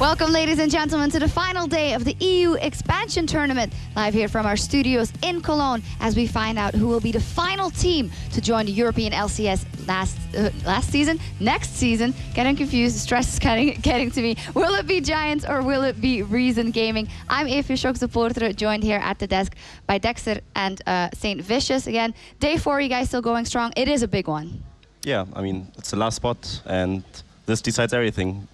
Welcome, ladies and gentlemen, to the final day of the EU Expansion Tournament. Live here from our studios in Cologne as we find out who will be the final team to join the European LCS next season. Getting confused, the stress is getting to me. Will it be Giants or will it be Reason Gaming? I'm Eve Shock-supporter, joined here at the desk by Dexter and St. Vicious. Again, day 4, you guys still going strong. It is a big one. Yeah, I mean, it's the last spot and this decides everything.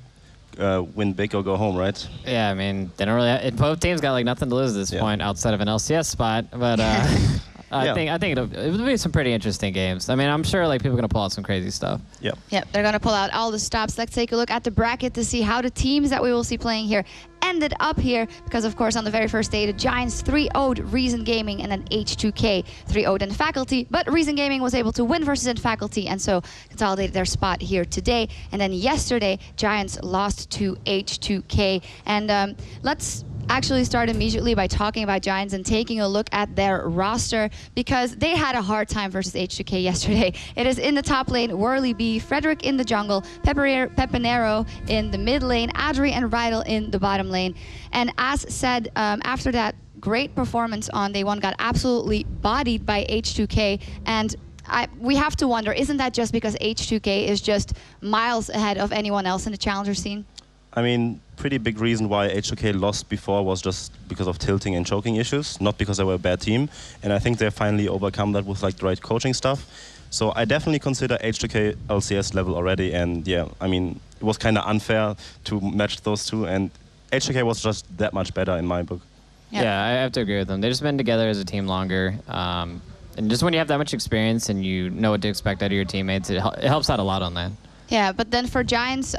Win big or go home, right? Yeah, I mean, they don't really. Both teams got like nothing to lose at this point outside of an LCS spot, but I think it'll be some pretty interesting games. I mean, I'm sure like people are gonna pull out some crazy stuff. Yep. Yep, they're gonna pull out all the stops. Let's take a look at the bracket to see how the teams that we will see playing here ended up here, because of course on the very first day the Giants 3-0'd Reason Gaming and then H2K 3-0'd in Faculty, but Reason Gaming was able to win versus in Faculty and so consolidated their spot here today. And then yesterday Giants lost to H2K, and let's actually start immediately by talking about Giants and taking a look at their roster, because they had a hard time versus H2K yesterday. It is in the top lane, Whirly B, Frederick in the jungle, Pepinero in the mid lane, Adri and Rydell in the bottom lane. And as said, after that great performance on day 1, got absolutely bodied by H2K, and we have to wonder, isn't that just because H2K is just miles ahead of anyone else in the challenger scene? I mean, pretty big reason why H2K lost before was just because of tilting and choking issues, not because they were a bad team. And I think they finally overcome that with like the right coaching stuff. So I definitely consider H2K LCS level already. And yeah, I mean, it was kind of unfair to match those two. And H2K was just that much better in my book. Yeah, I have to agree with them. They've just been together as a team longer. And just when you have that much experience and you know what to expect out of your teammates, it helps out a lot on that. Yeah, but then for Giants,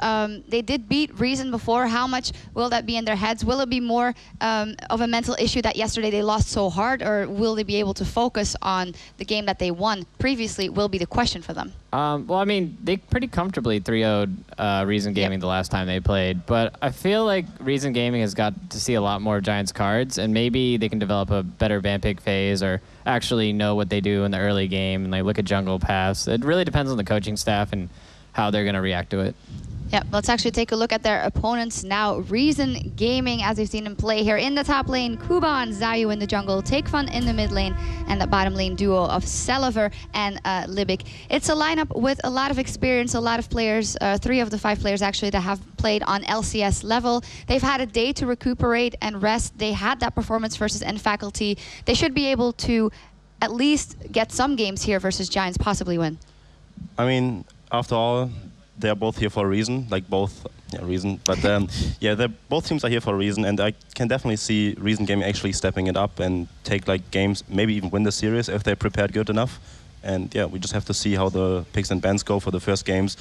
they did beat Reason before. How much will that be in their heads? Will it be more of a mental issue that yesterday they lost so hard, or will they be able to focus on the game that they won previously will be the question for them? Well, I mean, they pretty comfortably 3-0'd Reason Gaming the last time they played, but I feel like Reason Gaming has got to see a lot more Giants cards, and maybe they can develop a better van pick phase or actually know what they do in the early game and they look at jungle paths. It really depends on the coaching staff and how they're going to react to it. Yeah, let's actually take a look at their opponents now. Reason Gaming, as we've seen them play here in the top lane, Kuban, Zayu in the jungle, Takefun in the mid lane, and the bottom lane duo of Seliver and Libic. It's a lineup with a lot of experience, a lot of players, 3 of the 5 players actually that have played on LCS level. They've had a day to recuperate and rest. They had that performance versus N Faculty. They should be able to at least get some games here versus Giants, possibly win. I mean, after all, they're both here for a reason, like both reason. But yeah, both teams are here for a reason, and I can definitely see Reason Gaming actually stepping it up and take like games, maybe even win the series if they're prepared good enough. And yeah, we just have to see how the picks and bans go for the first games.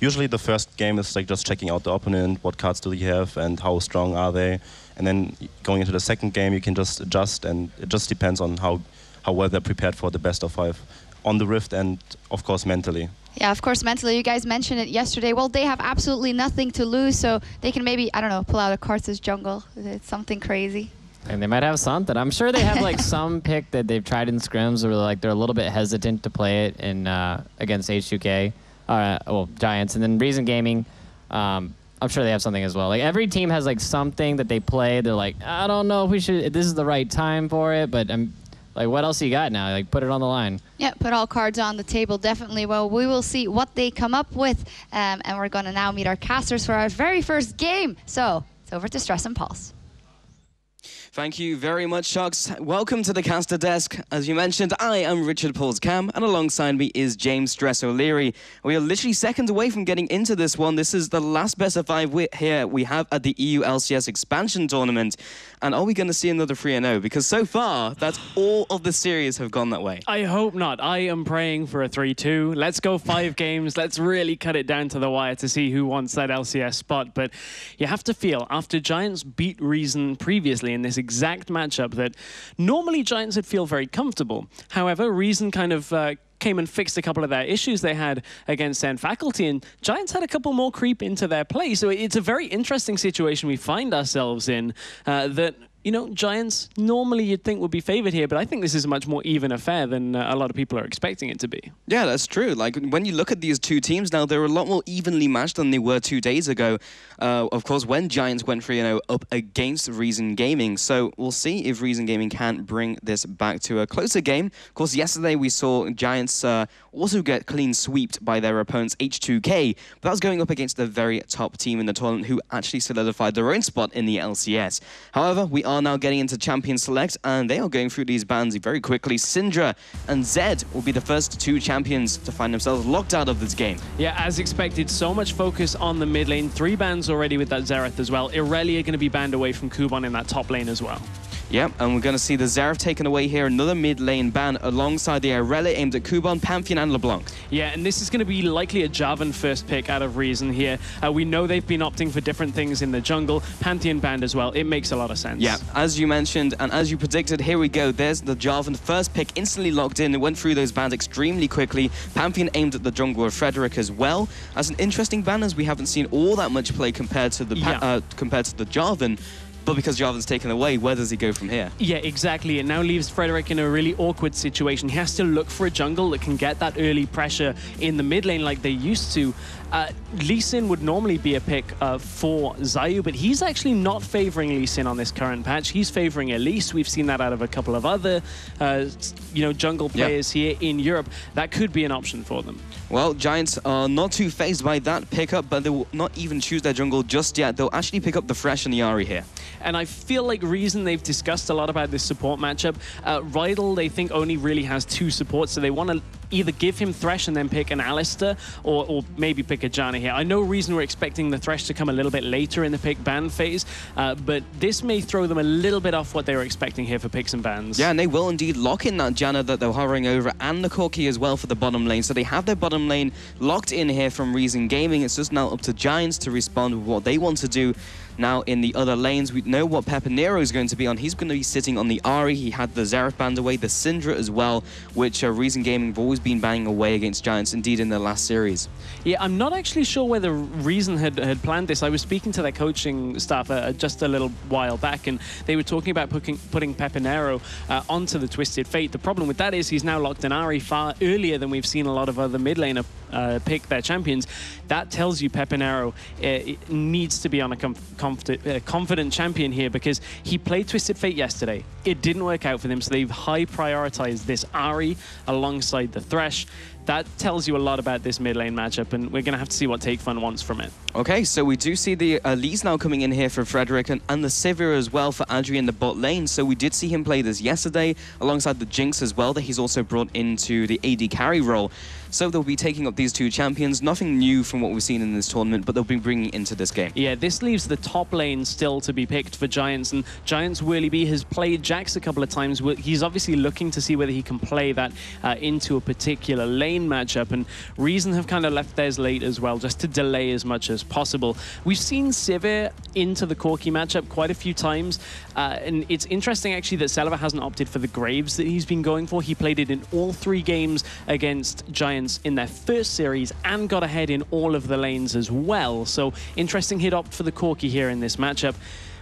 Usually the first game is like just checking out the opponent, what cards do they have and how strong are they. And then going into the second game, you can just adjust, and it just depends on how well they're prepared for the best of 5 on the Rift and of course mentally. Yeah, of course, mentally. You guys mentioned it yesterday. Well, they have absolutely nothing to lose, so they can maybe, I don't know, pull out a Karthus jungle. It's something crazy. And they might have something. I'm sure they have like some pick that they've tried in scrims where like they're a little bit hesitant to play it in against H2K, well, Giants. And then Reason Gaming, I'm sure they have something as well. Like every team has like something that they play. They're like, I don't know if we should, this is the right time for it, but like, what else you got now? Like, put it on the line. Yeah, put all cards on the table, definitely. Well, we will see what they come up with. And we're going to now meet our casters for our very first game. So, it's over to Stress and Pulse. Thank you very much, Shocks. Welcome to the caster desk. As you mentioned, I am Richard Pauls Cam, and alongside me is James Stress O'Leary. We are literally seconds away from getting into this one. This is the last best of 5 we have at the EU LCS Expansion Tournament. And are we going to see another 3-0? Because so far, that's all of the series have gone that way. I hope not. I am praying for a 3-2. Let's go 5 games. Let's really cut it down to the wire to see who wants that LCS spot. But you have to feel, after Giants beat Reason previously in this exact matchup, that normally Giants would feel very comfortable. However, Reason kind of came and fixed a couple of their issues they had against N Faculty, and Giants had a couple more creep into their play. So it's a very interesting situation we find ourselves in, that you know, Giants normally you'd think would be favored here, but I think this is a much more even affair than a lot of people are expecting it to be. Yeah, that's true. Like, when you look at these two teams now, they're a lot more evenly matched than they were 2 days ago. Of course, when Giants went 3-0 up against Reason Gaming. So we'll see if Reason Gaming can bring this back to a closer game. Of course, yesterday we saw Giants also get clean swept by their opponents H2K, but that was going up against the very top team in the tournament who actually solidified their own spot in the LCS. However, we are now getting into Champion Select, and they are going through these bans very quickly. Syndra and Zed will be the first 2 champions to find themselves locked out of this game. Yeah, as expected, so much focus on the mid lane. 3 bans already with that Xerath as well. Irelia going to be banned away from Kuban in that top lane as well. Yep, and we're going to see the Xerath taken away here, another mid lane ban alongside the Irelia aimed at Kuban, Pantheon and LeBlanc. Yeah, and this is going to be likely a Jarvan first pick out of Reason here. We know they've been opting for different things in the jungle. Pantheon banned as well. It makes a lot of sense. Yeah, as you mentioned and as you predicted, here we go. There's the Jarvan first pick instantly locked in. It went through those bans extremely quickly. Pantheon aimed at the jungle of Frederick as well. As an interesting ban, as we haven't seen all that much play compared to the Jarvan. But because Jarvan's taken away, where does he go from here? Yeah, exactly. It now leaves Frederick in a really awkward situation. He has to look for a jungle that can get that early pressure in the mid lane like they used to. Lee Sin would normally be a pick for Zayu, but he's actually not favoring Lee Sin on this current patch. He's favoring Elise. We've seen that out of a couple of other, jungle players here in Europe. That could be an option for them. Well, Giants are not too phased by that pickup, but they will not even choose their jungle just yet. They'll actually pick up the Thresh and the Ahri here. And I feel like Reason, they've discussed a lot about this support matchup. Rydal, they think, only really has 2 supports, so they want to either give him Thresh and then pick an Alistar, or maybe pick a Janna here. I know Reason were expecting the Thresh to come a little bit later in the pick ban phase, but this may throw them a little bit off what they were expecting here for picks and bans. Yeah, and they will indeed lock in that Janna that they're hovering over, and the Corki as well for the bottom lane. So they have their bottom lane locked in here from Reason Gaming. It's just now up to Giants to respond with what they want to do. Now, in the other lanes, we know what Pepinero is going to be on. He's going to be sitting on the Ahri. He had the Xerath banned away, the Syndra as well, which Reason Gaming have always been banning away against Giants, indeed, in their last series. Yeah, I'm not actually sure whether Reason had planned this. I was speaking to their coaching staff just a little while back, and they were talking about putting Pepinero onto the Twisted Fate. The problem with that is he's now locked in Ahri far earlier than we've seen a lot of other mid laner pick their champions. That tells you Pepinero needs to be on a confident champion here, because he played Twisted Fate yesterday. It didn't work out for them, so they've high prioritized this Ahri alongside the Thresh. That tells you a lot about this mid lane matchup, and we're going to have to see what Take Fun wants from it. Okay, so we do see the Lees now coming in here for Frederick, and the Sivir as well for Adri in the bot lane. So we did see him play this yesterday alongside the Jinx as well, that he's also brought into the AD carry role. So they'll be taking up these 2 champions. Nothing new from what we've seen in this tournament, but they'll be bringing into this game. Yeah, this leaves the top lane still to be picked for Giants, and Giants Whirly has played Jax a couple of times. He's obviously looking to see whether he can play that into a particular lane matchup, and Reason have kind of left theirs late as well, just to delay as much as possible. We've seen Sivir into the Corki matchup quite a few times, and it's interesting actually that Selva hasn't opted for the Graves that he's been going for. He played it in all 3 games against Giants in their first series and got ahead in all of the lanes as well. So interesting he'd opt for the Corki here in this matchup.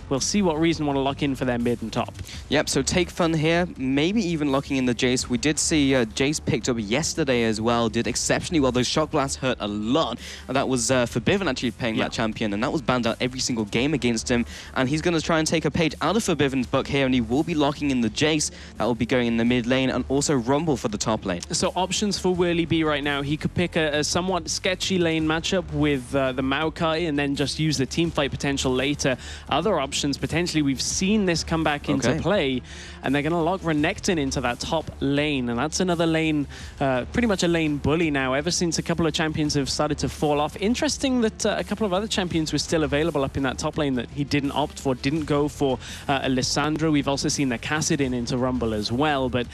We'll see what Reason want to lock in for their mid and top. Yep, so Take Fun here, maybe even locking in the Jace. We did see Jace picked up yesterday as well, did exceptionally well. Those Shock Blasts hurt a lot, and that was Forbiven actually playing that champion, and that was banned out every single game against him. And he's going to try and take a page out of Forbiven's book here, and he will be locking in the Jace. That will be going in the mid lane, and also Rumble for the top lane. So options for Whirly B right now. He could pick a somewhat sketchy lane matchup with the Maokai, and then just use the team fight potential later. Other options, potentially, we've seen this come back into play, and they're going to lock Renekton into that top lane, and that's another lane, pretty much a lane bully now, ever since a couple of champions have started to fall off. Interesting that a couple of other champions were still available up in that top lane that he didn't opt for, didn't go for Alessandro. We've also seen the Cassidin into Rumble as well, but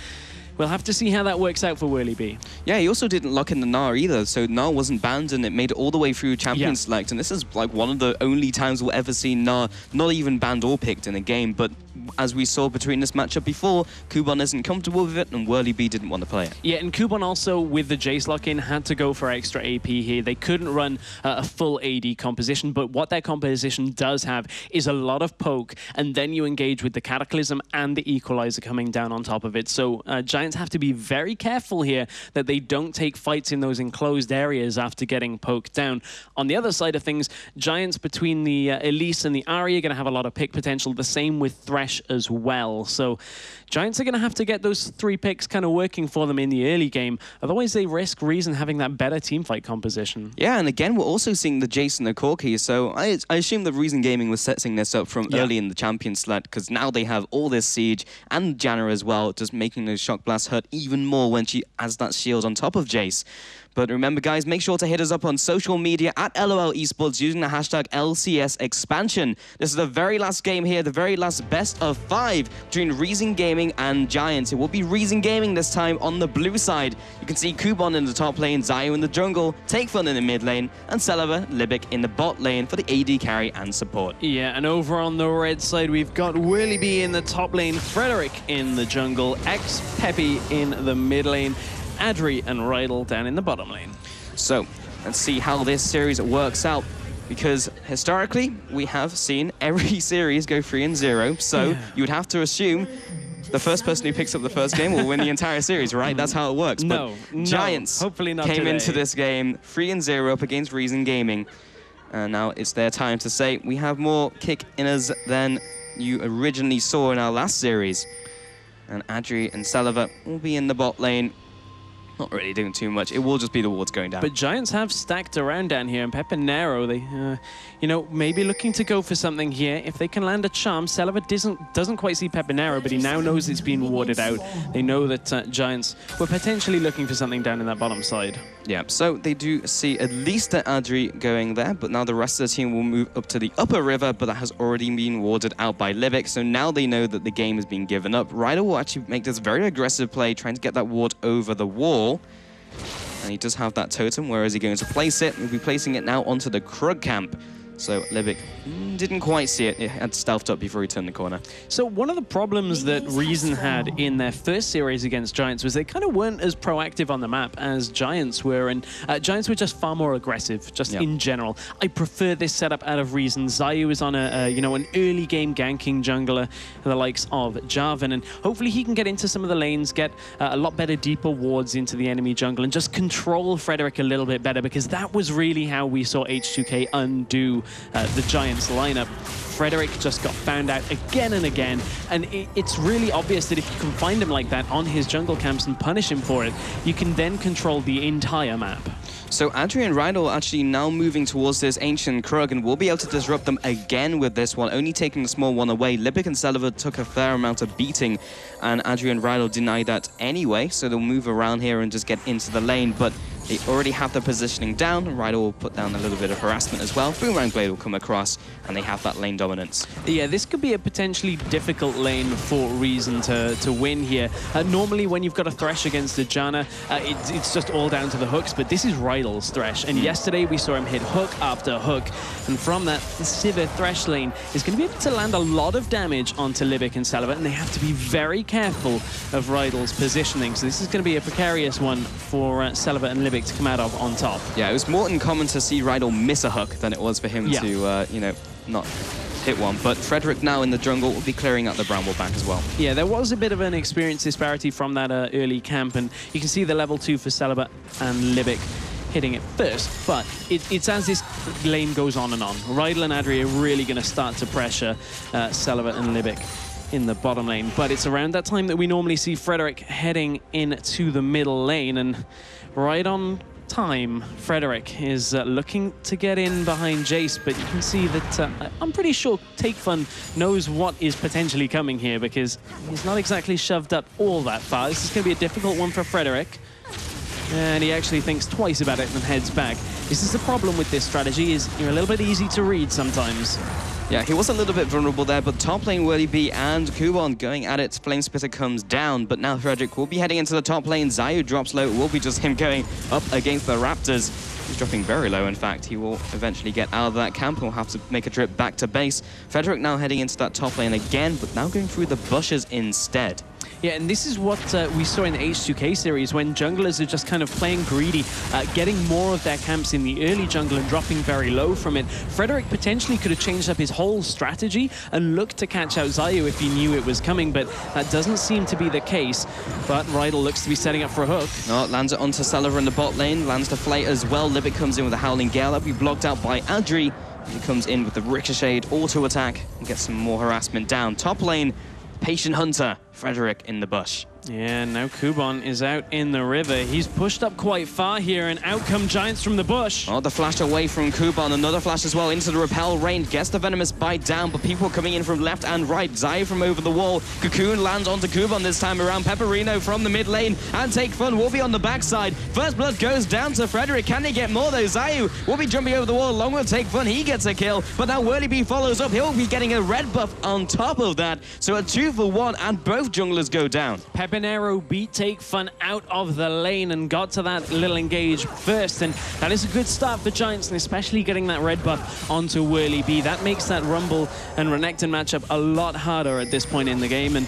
we'll have to see how that works out for Whirly B. Yeah, he also didn't lock in the Gnar either, so Gnar wasn't banned, and it made it all the way through Champion Select, and this is like one of the only times we'll ever see Gnar not even banned or picked in a game, but as we saw between this matchup before, Kubon isn't comfortable with it, and Whirly B didn't want to play it. Yeah, and Kubon also, with the Jace lock-in, had to go for extra AP here. They couldn't run a full AD composition, but what that composition does have is a lot of poke, and then you engage with the Cataclysm and the Equalizer coming down on top of it. So Giants have to be very careful here that they don't take fights in those enclosed areas after getting poked down. On the other side of things, Giants between the Elise and the Ahri are going to have a lot of pick potential. The same with Thresh as well. So Giants are going to have to get those 3 picks kind of working for them in the early game. Otherwise, they risk Reason having that better teamfight composition. Yeah, and again, we're also seeing the Jace and the Corki. So I assume that Reason Gaming was setting this up from early in the champion slot, because now they have all this siege and Janna as well, just making those shock blasts hurt even more when she has that shield on top of Jace. But remember, guys, make sure to hit us up on social media at LOL Esports using the hashtag LCS Expansion. This is the very last game here, the very last best of 5 between Reason Gaming and Giants. It will be Reason Gaming this time on the blue side. You can see Kubon in the top lane, Zayu in the jungle, Take Fun in the mid lane, and Celeber, Libic in the bot lane for the AD carry and support. Yeah, and over on the red side, we've got Whirly B in the top lane, Frederick in the jungle, Peppy in the mid lane, Adri and Rydal down in the bottom lane. So let's see how this series works out, because historically we have seen every series go 3-0. So you would have to assume the first person who picks up the first game will win the entire series, right? That's how it works. No, but Giants hopefully not came today. into this game 3-0 up against Reason Gaming. And now it's their time to say we have more kick in us than you originally saw in our last series. And Adri and Celeber will be in the bot lane. Not really doing too much. It will just be the wards going down. But Giants have stacked around down here, and Pepinero, they, you know, maybe looking to go for something here. If they can land a charm, Celeber doesn't quite see Pepinero, but he now knows it's been warded out. They know that Giants were potentially looking for something down in that bottom side. Yeah, so they do see at least the Adri going there, but now the rest of the team will move up to the upper river, but that has already been warded out by Libic, so now they know that the game has been given up. Ryder will actually make this very aggressive play, trying to get that ward over the wall. And he does have that totem. Where is he going to place it? He'll be placing it now onto the Krug camp. So Libic didn't quite see it. It had stealthed up before he turned the corner. So one of the problems that Reason had in their first series against Giants was they kind of weren't as proactive on the map as Giants were, and Giants were just far more aggressive, just in general. I prefer this setup out of Reason. Zayu is on you know, an early game ganking jungler, the likes of Jarvan, and hopefully he can get into some of the lanes, get a lot better deeper wards into the enemy jungle, and just control Frederick a little bit better, because that was really how we saw H2K undo the Giants lineup. Frederick just got found out again and again, and it's really obvious that if you can find him like that on his jungle camps and punish him for it, you can then control the entire map. So Adri and Rydal actually now moving towards this ancient Krug, and will be able to disrupt them again with this one, only taking the small one away. Libic and Celeber took a fair amount of beating, and Adri and Rydal denied that anyway, so they'll move around here and just get into the lane, but they already have the positioning down. Rydal will put down a little bit of harassment as well. Boomerang Blade will come across, and they have that lane dominance. Yeah, this could be a potentially difficult lane for Reason to win here. Normally, when you've got a Thresh against a Janna, it's just all down to the hooks, but this is Rydal's Thresh, and yesterday we saw him hit hook after hook, and from that, the Sivir Thresh lane is going to be able to land a lot of damage onto Libic and Celeber, and they have to be very careful of Rydal's positioning, so this is going to be a precarious one for Celeber and Libic to come out of on top. Yeah, it was more uncommon to see Rydal miss a hook than it was for him to, you know, not hit one. But Frederick now in the jungle will be clearing out the Bramble back as well. Yeah, there was a bit of an experience disparity from that early camp, and you can see the level 2 for Celeber and Libic hitting it first, but it's as this lane goes on and on. Rydal and Adri are really going to start to pressure Celeber and Libic in the bottom lane, but it's around that time that we normally see Frederick heading into the middle lane, and right on time, Frederick is looking to get in behind Jace, but you can see that I'm pretty sure Take Fun knows what is potentially coming here, because he's not exactly shoved up all that far. This is going to be a difficult one for Frederick, and he actually thinks twice about it and heads back. This is the problem with this strategy, is you're a little bit easy to read sometimes. Yeah, he was a little bit vulnerable there, but top lane Whirly B and Kubon going at it. Flame Spitter comes down, but now Frederick will be heading into the top lane. Zayu drops low. It will be just him going up against the Raptors. He's dropping very low, in fact. He will eventually get out of that camp. He'll have to make a trip back to base. Frederick now heading into that top lane again, but now going through the bushes instead. Yeah, and this is what we saw in the H2K series when junglers are just kind of playing greedy, getting more of their camps in the early jungle and dropping very low from it. Frederick potentially could have changed up his whole strategy and looked to catch out Zayu if he knew it was coming, but that doesn't seem to be the case. But Rydell looks to be setting up for a hook. No, lands it onto Celever in the bot lane, lands the Flay as well. Libik comes in with a Howling Gale. That'll be blocked out by Adri. He comes in with the Ricocheted auto attack and gets some more harassment down. Top lane, Patient Hunter, Frederick in the bush. Yeah, now Kubon is out in the river. He's pushed up quite far here, and out come Giants from the bush. Oh, the flash away from Kubon. Another flash as well into the repel range. Gets the Venomous Bite down, but people coming in from left and right. Zayu from over the wall. Cocoon lands onto Kubon this time around. Pepperino from the mid lane. And Take Fun will be on the backside. First blood goes down to Frederick. Can they get more though? Zayu will be jumping over the wall along with Take Fun. He gets a kill, but now Whirly B follows up. He'll be getting a red buff on top of that. So a 2-for-1, and both junglers go down. Pepinero beat Take Fun out of the lane and got to that little engage first, and that is a good start for Giants, and especially getting that red buff onto Whirly B. That makes that Rumble and Renekton matchup a lot harder at this point in the game, and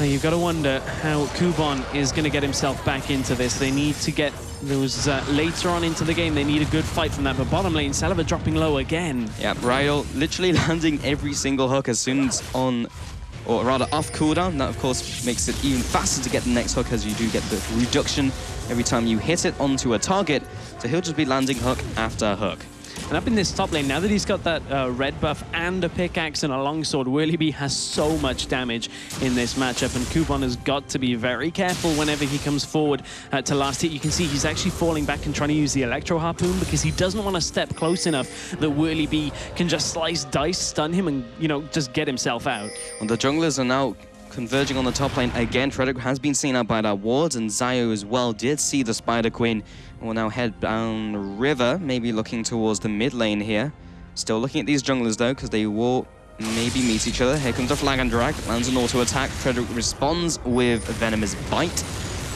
you've got to wonder how Kubon is going to get himself back into this. They need to get those later on into the game. They need a good fight from that, but bottom lane, Celever dropping low again. Yeah, Rydell literally landing every single hook as soon as on, or rather off cooldown. That of course makes it even faster to get the next hook, as you do get the reduction every time you hit it onto a target. So he'll just be landing hook after hook. And up in this top lane, now that he's got that red buff and a pickaxe and a longsword, Whirly B has so much damage in this matchup, and Kubon has got to be very careful whenever he comes forward to last hit. You can see he's actually falling back and trying to use the Electro Harpoon because he doesn't want to step close enough that Whirly B can just slice, dice, stun him and, you know, just get himself out. Well, the junglers are now converging on the top lane again. Frederick has been seen out by that wards, and Zayu as well did see the Spider Queen. We'll now head down the river, maybe looking towards the mid lane here. Still looking at these junglers though, because they will maybe meet each other. Here comes a Flag and Drag, lands an auto attack. Frederick responds with a Venomous Bite.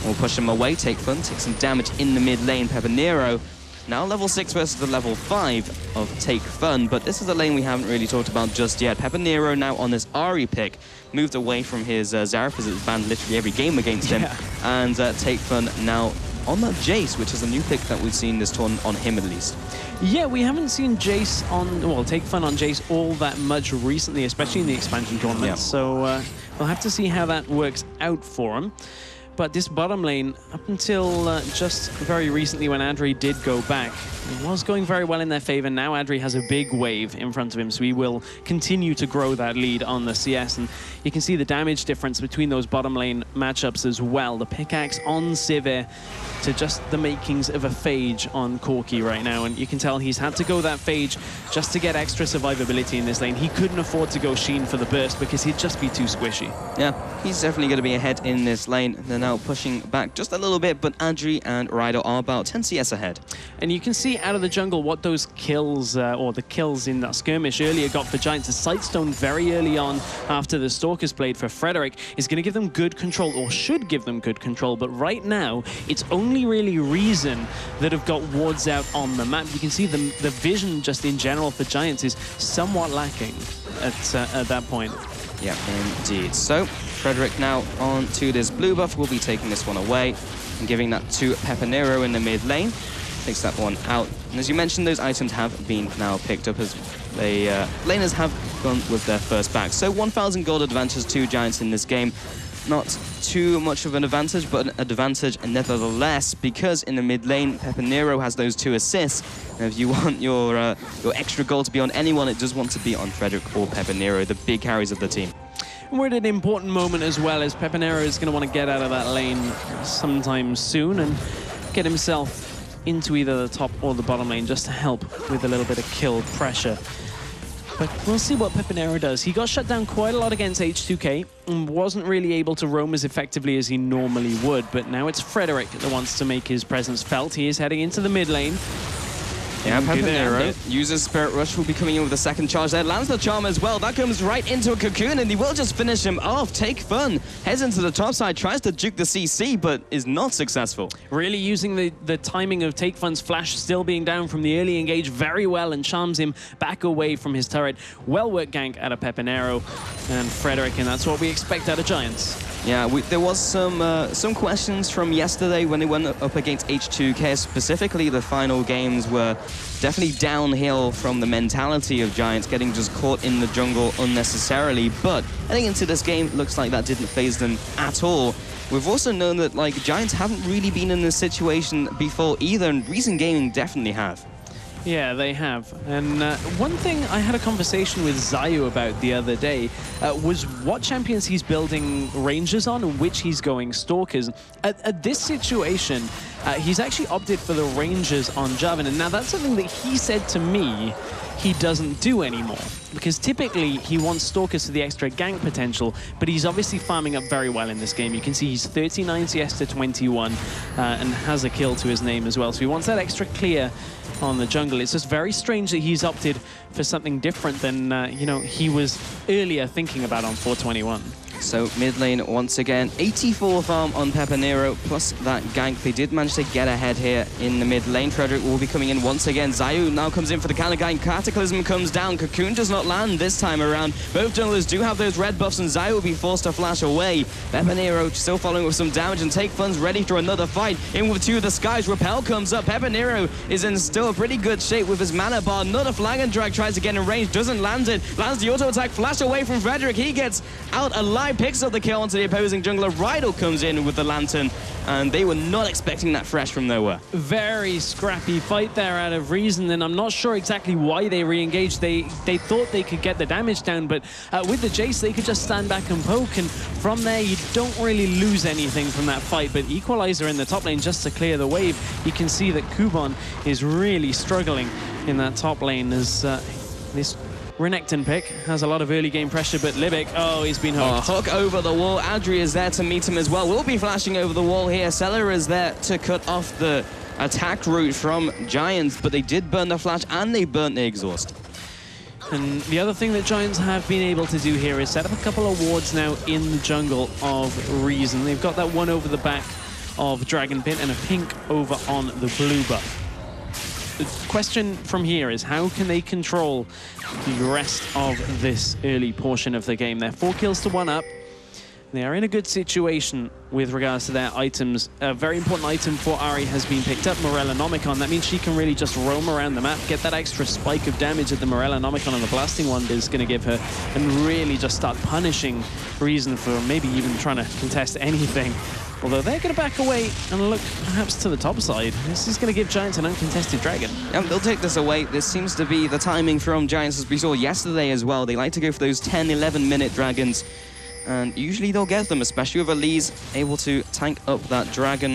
We'll push him away. Take Fun, take some damage in the mid lane. Pepinero now level 6 versus the level 5 of Take Fun, but this is a lane we haven't really talked about just yet. Pepinero now on this Ahri pick, moved away from his Xerath, it's banned literally every game against him, and Take Fun now on that Jace, which is a new pick that we've seen this tournament on him at least. Yeah, we haven't seen Jace on, well, Take Fun on Jace all that much recently, especially in the expansion tournament. Yeah. So we'll have to see how that works out for him. But this bottom lane, up until just very recently when Adri did go back, it was going very well in their favor. Now Adri has a big wave in front of him, so he will continue to grow that lead on the CS. And you can see the damage difference between those bottom lane matchups as well. The pickaxe on Sivir to just the makings of a Phage on Corki right now. And you can tell he's had to go that Phage just to get extra survivability in this lane. He couldn't afford to go Sheen for the burst because he'd just be too squishy. Yeah, he's definitely going to be ahead in this lane. They're now pushing back just a little bit, but Adri and Rydell are about 10 CS ahead. And you can see out of the jungle what those kills, or the kills in that skirmish earlier got for Giants. A Sightstone very early on after the Stalker's Blade for Frederick is going to give them good control, or should give them good control, but right now it's only really Reason that have got wards out on the map. You can see the vision just in general for Giants is somewhat lacking at that point. Yeah, indeed. So Frederick now on to this blue buff. We'll be taking this one away and giving that to Pepinero in the mid lane. Takes that one out. And as you mentioned, those items have been now picked up as they laners have gone with their first back. So 1,000 gold advantage to Giants in this game. Not too much of an advantage, but an advantage nevertheless, because in the mid lane, Pepinero has those 2 assists. And if you want your extra goal to be on anyone, it does want to be on Frederick or Pepinero, the big carries of the team. And we're at an important moment as well, as Pepinero is going to want to get out of that lane sometime soon and get himself into either the top or the bottom lane just to help with a little bit of kill pressure. But we'll see what Pepinero does. He got shut down quite a lot against H2K and wasn't really able to roam as effectively as he normally would. But now it's Frederick that wants to make his presence felt. He is heading into the mid lane. Yeah, Do they, Pepinero right? uses Spirit Rush, will be coming in with a second charge there. Lands the Charm as well. That comes right into a Cocoon, and he will just finish him off. Take Fun heads into the top side, tries to juke the CC, but is not successful. Really using the timing of Take Fun's flash still being down from the early engage very well and charms him back away from his turret. Well-worked gank out of Pepinero and Frederick, and that's what we expect out of Giants. Yeah, there was some questions from yesterday when they went up against H2K. Specifically, the final games were definitely downhill from the mentality of Giants, getting just caught in the jungle unnecessarily. But heading into this game, looks like that didn't phase them at all. We've also known that like Giants haven't really been in this situation before either, and Reason Gaming definitely have. Yeah, they have. And one thing I had a conversation with Zayu about the other day was what champions he's building Rangers on and which he's going Stalkers. At this situation, he's actually opted for the Rangers on Jarvan. And now that's something that he said to me he doesn't do anymore. Because typically he wants Stalkers for the extra gank potential, but he's obviously farming up very well in this game. You can see he's 39 CS to 21 and has a kill to his name as well. So he wants that extra clear on the jungle. It's just very strange that he's opted for something different than, you know, he was earlier thinking about on 421. So mid lane once again, 84 farm on Pepinero plus that gank. They did manage to get ahead here in the mid lane. Frederick will be coming in once again. Zayu now comes in for the counter gank. Cataclysm comes down. Cocoon does not land this time around. Both junglers do have those red buffs, and Zayu will be forced to flash away. Pepinero still following with some damage, and Take Fun's ready for another fight. In with two of the skies. Repel comes up. Pepinero is in still a pretty good shape with his mana bar. Another flag and drag tries to get in range. Doesn't land it. Lands the auto attack. Flash away from Frederick. He gets out alive. Picks up the kill onto the opposing jungler. Rydell comes in with the lantern, and they were not expecting that fresh from nowhere. Very scrappy fight there out of Reason, and I'm not sure exactly why they re-engaged. They thought they could get the damage down, but with the Jace, they could just stand back and poke, and from there, you don't really lose anything from that fight. But Equalizer in the top lane just to clear the wave. You can see that Kuban is really struggling in that top lane as this Renekton pick has a lot of early game pressure, but Libic, oh, he's been hooked. Hook over the wall. Adri is there to meet him as well. Will be flashing over the wall here. Seller is there to cut off the attack route from Giants, but they did burn the flash and they burnt the exhaust. And the other thing that Giants have been able to do here is set up a couple of wards now in the jungle of Reason. They've got that one over the back of Dragon Pit and a pink over on the blue buff. The question from here is how can they control the rest of this early portion of the game? They're 4 kills to 1 up. They are in a good situation with regards to their items. A very important item for Ahri has been picked up, Morellonomicon. That means she can really just roam around the map, get that extra spike of damage that the Morellonomicon and the Blasting Wand is going to give her, and really just start punishing Reason for maybe even trying to contest anything. Although they're going to back away and look perhaps to the top side. This is going to give Giants an uncontested dragon. Yeah, they'll take this away. This seems to be the timing from Giants, as we saw yesterday as well. They like to go for those 10, 11-minute dragons. And usually they'll get them, especially with Elise able to tank up that dragon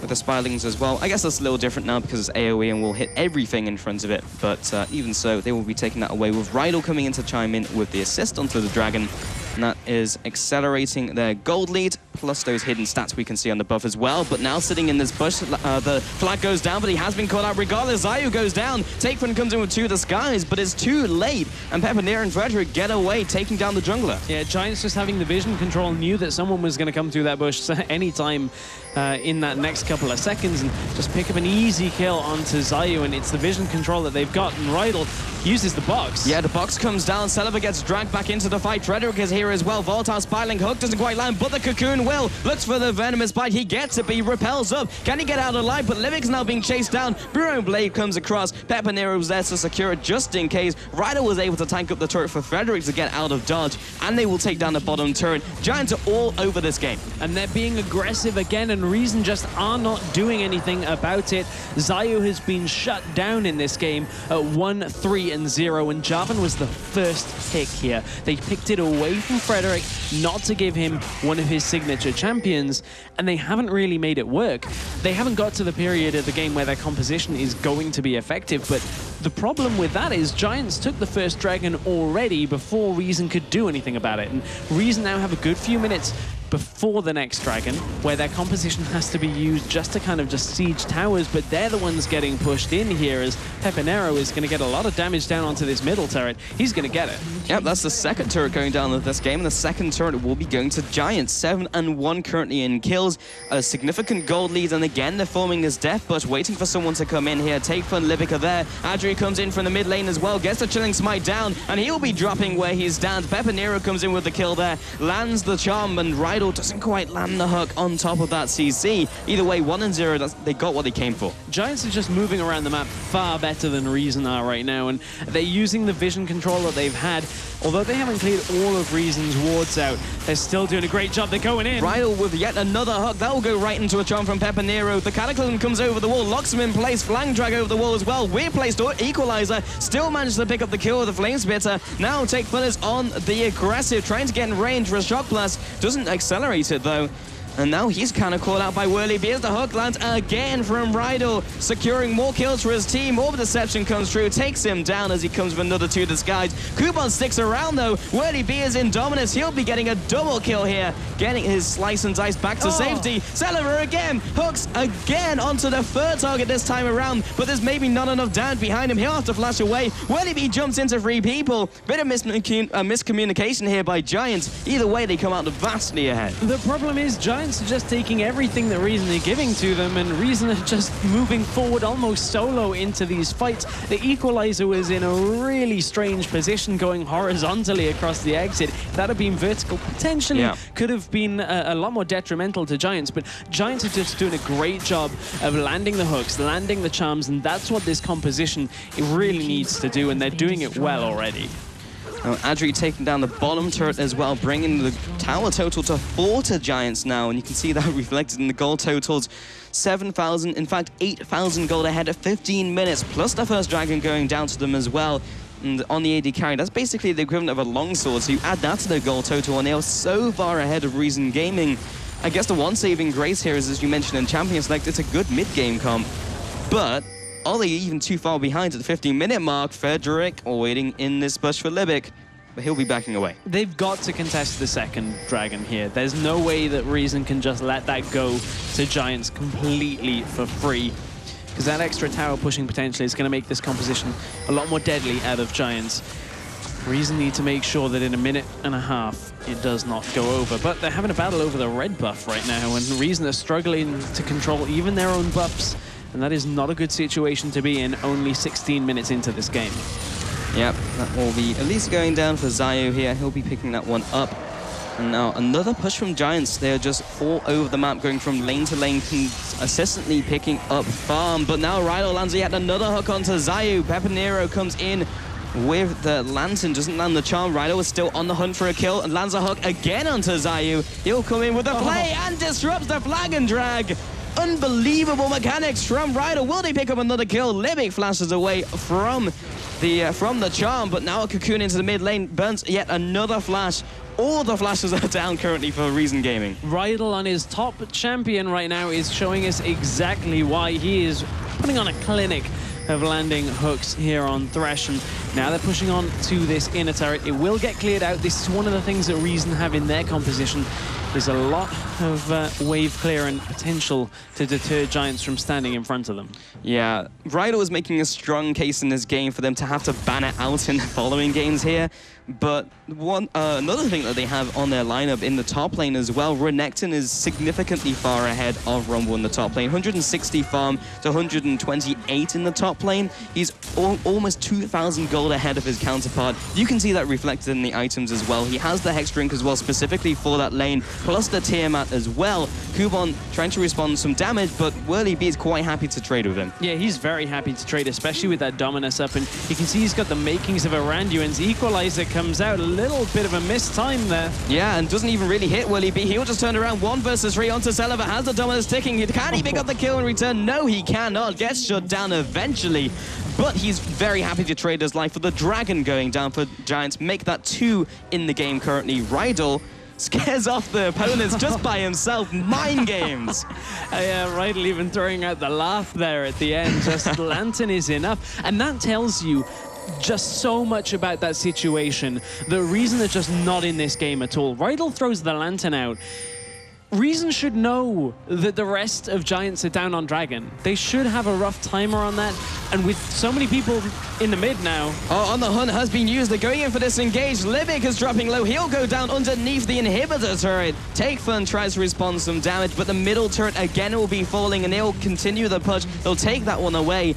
with the Spirelings as well. I guess that's a little different now because it's AoE and will hit everything in front of it. But even so, they will be taking that away with Rydell coming in to chime in with the assist onto the dragon. And that is accelerating their gold lead, plus those hidden stats we can see on the buff as well. But now sitting in this bush, the flag goes down, but he has been caught out regardless. Zayu goes down. Takefun comes in with 2 of the skies, but it's too late. And Pepinero and Frederick get away, taking down the jungler. Yeah, Giants just having the vision control knew that someone was going to come through that bush anytime in that next couple of seconds and just pick up an easy kill onto Zayu, and it's the vision control that they've got, and Rydell uses the box. Yeah, the box comes down. Celeber gets dragged back into the fight. Frederick is here as well. Volatile Spiraling hook doesn't quite land, but the Cocoon will. Looks for the Venomous Bite. He gets it, but he repels up. Can he get out alive? But Livic's now being chased down. Bureau Blade comes across. Pepinero's there to secure it just in case. Rydell was able to tank up the turret for Frederick to get out of dodge, and they will take down the bottom turret. Giants are all over this game. And they're being aggressive again, and Reason just are not doing anything about it. Zayu has been shut down in this game at 1-3-0, and Jarvan was the first pick here. They picked it away from Frederick, not to give him one of his signature champions, and they haven't really made it work. They haven't got to the period of the game where their composition is going to be effective, but The problem with that is Giants took the first Dragon already before Reason could do anything about it. And Reason now have a good few minutes before the next Dragon, where their composition has to be used just to kind of just siege towers, but they're the ones getting pushed in here as Pepinero is going to get a lot of damage down onto this middle turret. He's going to get it. Yep, that's the second turret going down in this game, and the second turret will be going to Giants. 7-1 currently in kills, a significant gold lead, and again they're forming as Death Bush, waiting for someone to come in here. Take Fun, Libica there. Adri comes in from the mid lane as well, gets the Chilling Smite down, and he'll be dropping where he stands. Pepinero comes in with the kill there, lands the charm, and Rydell doesn't quite land the hook on top of that CC. Either way, 1-0, they got what they came for. Giants are just moving around the map far better than Reason are right now, and they're using the vision control that they've had. Although they haven't cleared all of Reason's wards out, they're still doing a great job. They're going in. Rydell with yet another hook. That will go right into a charm from Pepinero. The Cataclysm comes over the wall, locks him in place. Flang drag over the wall as well. Weird placed Equalizer. Still managed to pick up the kill with the Flame Spitter. Now Take Fun is on the aggressive, trying to get in range for a Shock Blast. Doesn't accelerate it though. And now he's kind of caught out by Whirly Beers. The hook lands again from Rydell, securing more kills for his team. Orb Deception comes through, takes him down as he comes with another 2 disguise. Coupon sticks around though. Whirly Beers in dominance. He'll be getting a double kill here, getting his Slice and Dice back to safety. Celeber again, hooks again onto the third target this time around, but there's maybe not enough damage behind him. He'll have to flash away. Whirly Bee jumps into 3 people. Bit of miscommunication here by Giants. Either way, they come out vastly ahead. The problem is Giants are just taking everything that Reason are giving to them, and Reason are just moving forward almost solo into these fights. The Equalizer was in a really strange position, going horizontally across the exit. If that had been vertical, potentially could have been a lot more detrimental to Giants, but Giants are just doing a great job of landing the hooks, landing the charms, and that's what this composition it really needs to do, and they're doing it well already. Adri taking down the bottom turret as well, bringing the tower total to 4 to Giants now, and you can see that reflected in the gold totals. 7,000, in fact 8,000 gold ahead of 15 minutes, plus the first Dragon going down to them as well. And on the AD carry, that's basically the equivalent of a longsword, so you add that to the gold total, and they are so far ahead of Reason Gaming. I guess the one saving grace here is, as you mentioned in Champion Select, it's a good mid-game comp, but are they even too far behind at the 15-minute mark? Frederick waiting in this bush for Libic, but he'll be backing away. They've got to contest the second Dragon here. There's no way that Reason can just let that go to Giants completely for free, because that extra tower pushing potentially is going to make this composition a lot more deadly out of Giants. Reason need to make sure that in a minute and a half it does not go over, but they're having a battle over the red buff right now, and Reason are struggling to control even their own buffs. And that is not a good situation to be in only 16 minutes into this game. Yep, that will be at least going down for Zayu here. He'll be picking that one up. And now another push from Giants. They're just all over the map, going from lane to lane, consistently picking up farm. But now Rydell lands yet another hook onto Zayu. Pepinero comes in with the Lantern, doesn't land the charm. Rydell is still on the hunt for a kill and lands a hook again onto Zayu. He'll come in with the play and disrupts the flag and drag. Unbelievable mechanics from Rydell. Will they pick up another kill? Libic flashes away from the charm, but now a cocoon into the mid lane, burns yet another flash. All the flashes are down currently for Reason Gaming. Rydell on his top champion right now is showing us exactly why he is putting on a clinic of landing hooks here on Thresh, and now they're pushing on to this inner turret. It will get cleared out. This is one of the things that Reason have in their composition. There's a lot of wave clear and potential to deter Giants from standing in front of them. Yeah, Rydell was making a strong case in this game for them to have to ban it out in the following games here. But another thing that they have on their lineup in the top lane as well, Renekton is significantly far ahead of Rumble in the top lane. 160 farm to 128 in the top lane. He's almost 2,000 gold ahead of his counterpart. You can see that reflected in the items as well. He has the Hex Drink as well, specifically for that lane, plus the Tiamat as well. Kubon trying to respond to some damage, but Whirly Bee is quite happy to trade with him. Yeah, he's very happy to trade, especially with that Dominus up, and you can see he's got the makings of a Randuin's Equalizer comes out. A little bit of a missed time there. Yeah, and doesn't even really hit Whirly Bee. He'll just turn around 1 versus 3 onto Celeber. Has the Dominus ticking. Can he pick up the kill in return? No, he cannot. Gets shut down eventually. But he's very happy to trade his life for the Dragon going down for Giants. Make that 2 in the game currently. Rydell scares off the opponents just by himself. Mind games. Yeah, Rydell even throwing out the laugh there at the end. Just Lantern is enough. And that tells you just so much about that situation. The Reason they're just not in this game at all. Rydell throws the Lantern out. Reason should know that the rest of Giants are down on Dragon. They should have a rough timer on that. And with so many people in the mid now. Oh, on the hunt has been used. They're going in for this engage. Libic is dropping low. He'll go down underneath the inhibitor turret. Take Fun tries to respond some damage, but the middle turret again will be falling, and they'll continue the push. They'll take that one away.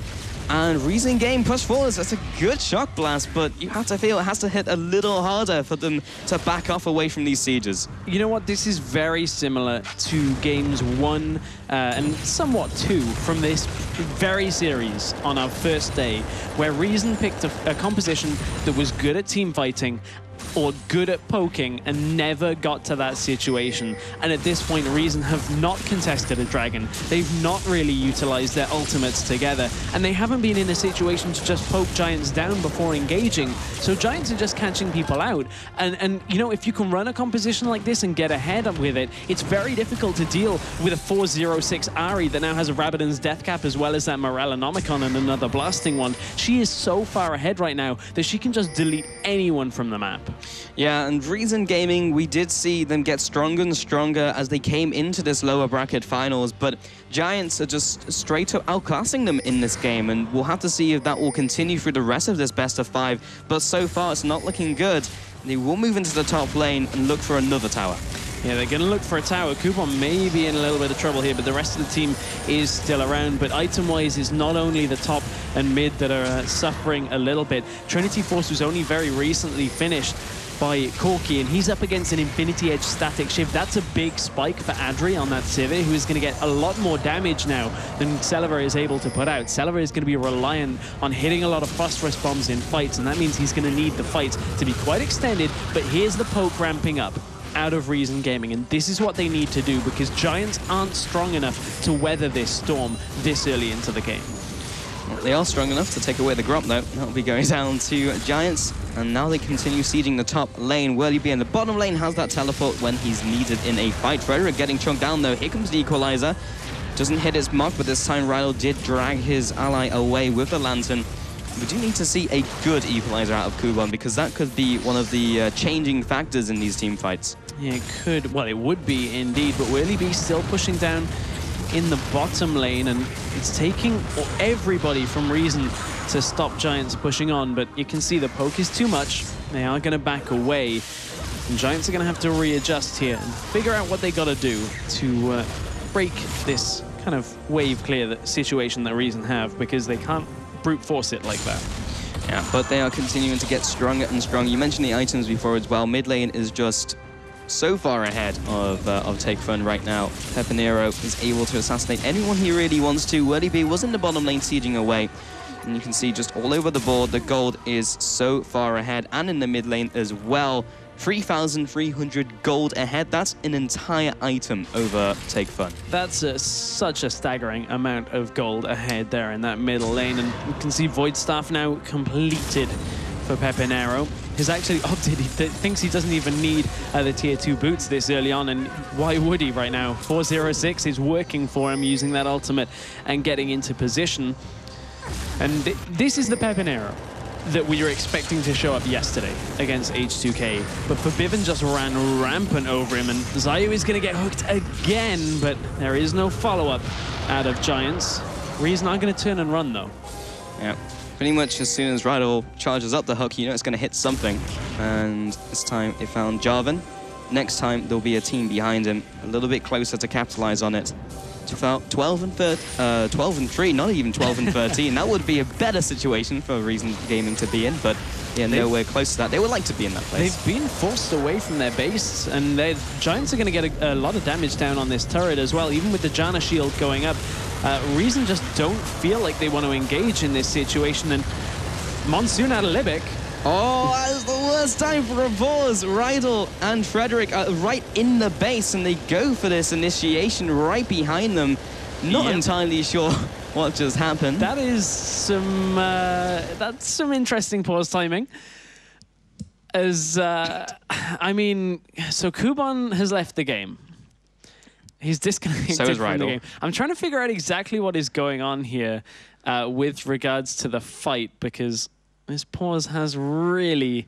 And Reason game push forwards. That's a good shock blast, but you have to feel it has to hit a little harder for them to back off away from these sieges. You know what? This is very similar to games 1 and somewhat 2 from this very series on our first day, where Reason picked a composition that was good at team fighting or good at poking and never got to that situation. And at this point, Reason have not contested a dragon. They've not really utilized their ultimates together, and they haven't been in a situation to just poke Giants down before engaging. So Giants are just catching people out. And you know, if you can run a composition like this and get ahead with it, it's very difficult to deal with a 406 Ari that now has a Rabadon's Death Cap as well as that Morellonomicon and another blasting one. She is so far ahead right now that she can just delete anyone from the map. Yeah, and Reason Gaming, we did see them get stronger and stronger as they came into this lower bracket finals, but Giants are just straight up outclassing them in this game, and we'll have to see if that will continue through the rest of this best of 5, but so far it's not looking good. They will move into the top lane and look for another tower. Yeah, they're going to look for a tower. Coupon may be in a little bit of trouble here, but the rest of the team is still around. But item-wise, it's not only the top and mid that are suffering a little bit. Trinity Force was only very recently finished by Corki, and he's up against an Infinity Edge static shift. That's a big spike for Adri on that Civi, who is going to get a lot more damage now than Celever is able to put out. Celever is going to be reliant on hitting a lot of phosphorus bombs in fights, and that means he's going to need the fights to be quite extended. But here's the poke ramping up out of Reason Gaming, and this is what they need to do because Giants aren't strong enough to weather this storm this early into the game. They are strong enough to take away the Gromp, though. That'll be going down to Giants, and now they continue sieging the top lane. Whirly B in the bottom lane has that teleport when he's needed in a fight. Frederick getting chunked down, though. Here comes the Equalizer. Doesn't hit his mark, but this time Rydell did drag his ally away with the Lantern. We do need to see a good Equalizer out of Kuban, because that could be one of the changing factors in these team fights. Yeah, it could. Well, it would be indeed, but Whirly B still pushing down in the bottom lane, and it's taking everybody from Reason to stop Giants pushing on, but you can see the poke is too much. They are going to back away, and Giants are going to have to readjust here and figure out what they got to do to break this kind of wave clear situation that Reason have, because they can't brute force it like that. Yeah, but they are continuing to get stronger and stronger. You mentioned the items before as well. Mid lane is just so far ahead of Take Fun right now. Pepinero is able to assassinate anyone he really wants to. Whirly B was in the bottom lane sieging away. And you can see just all over the board, the gold is so far ahead, and in the mid lane as well. 3,300 gold ahead. That's an entire item over Take Fun. That's such a staggering amount of gold ahead there in that middle lane. And you can see Void Staff now completed for Pepinero. He's actually opted, he thinks he doesn't even need the tier 2 boots this early on, and why would he right now? 406 is working for him, using that ultimate and getting into position. And this is the Pepinero that we were expecting to show up yesterday against H2K, but Forbidden just ran rampant over him, and Zayu is going to get hooked again, but there is no follow-up out of Giants. Reason are going to turn and run, though. Yeah. Pretty much as soon as Rydell charges up the hook, you know it's going to hit something. And this time it found Jarvan. Next time there'll be a team behind him, a little bit closer to capitalize on it. 12 and 3, not even 12 and 13. That would be a better situation for Reason Gaming to be in, but yeah, nowhere close to that. They would like to be in that place. They've been forced away from their base, and the Giants are going to get a lot of damage down on this turret as well, even with the Janna shield going up. Reason just don't feel like they want to engage in this situation, and Monsoon out of Libic. Oh, that's the worst time for a pause. Rydell and Frederick are right in the base, and they go for this initiation right behind them. Not entirely sure what just happened. That is some that's some interesting pause timing. I mean, so Kuban has left the game. He's disconnected So is from the Rydell. game. I'm trying to figure out exactly what is going on here with regards to the fight, because this pause has really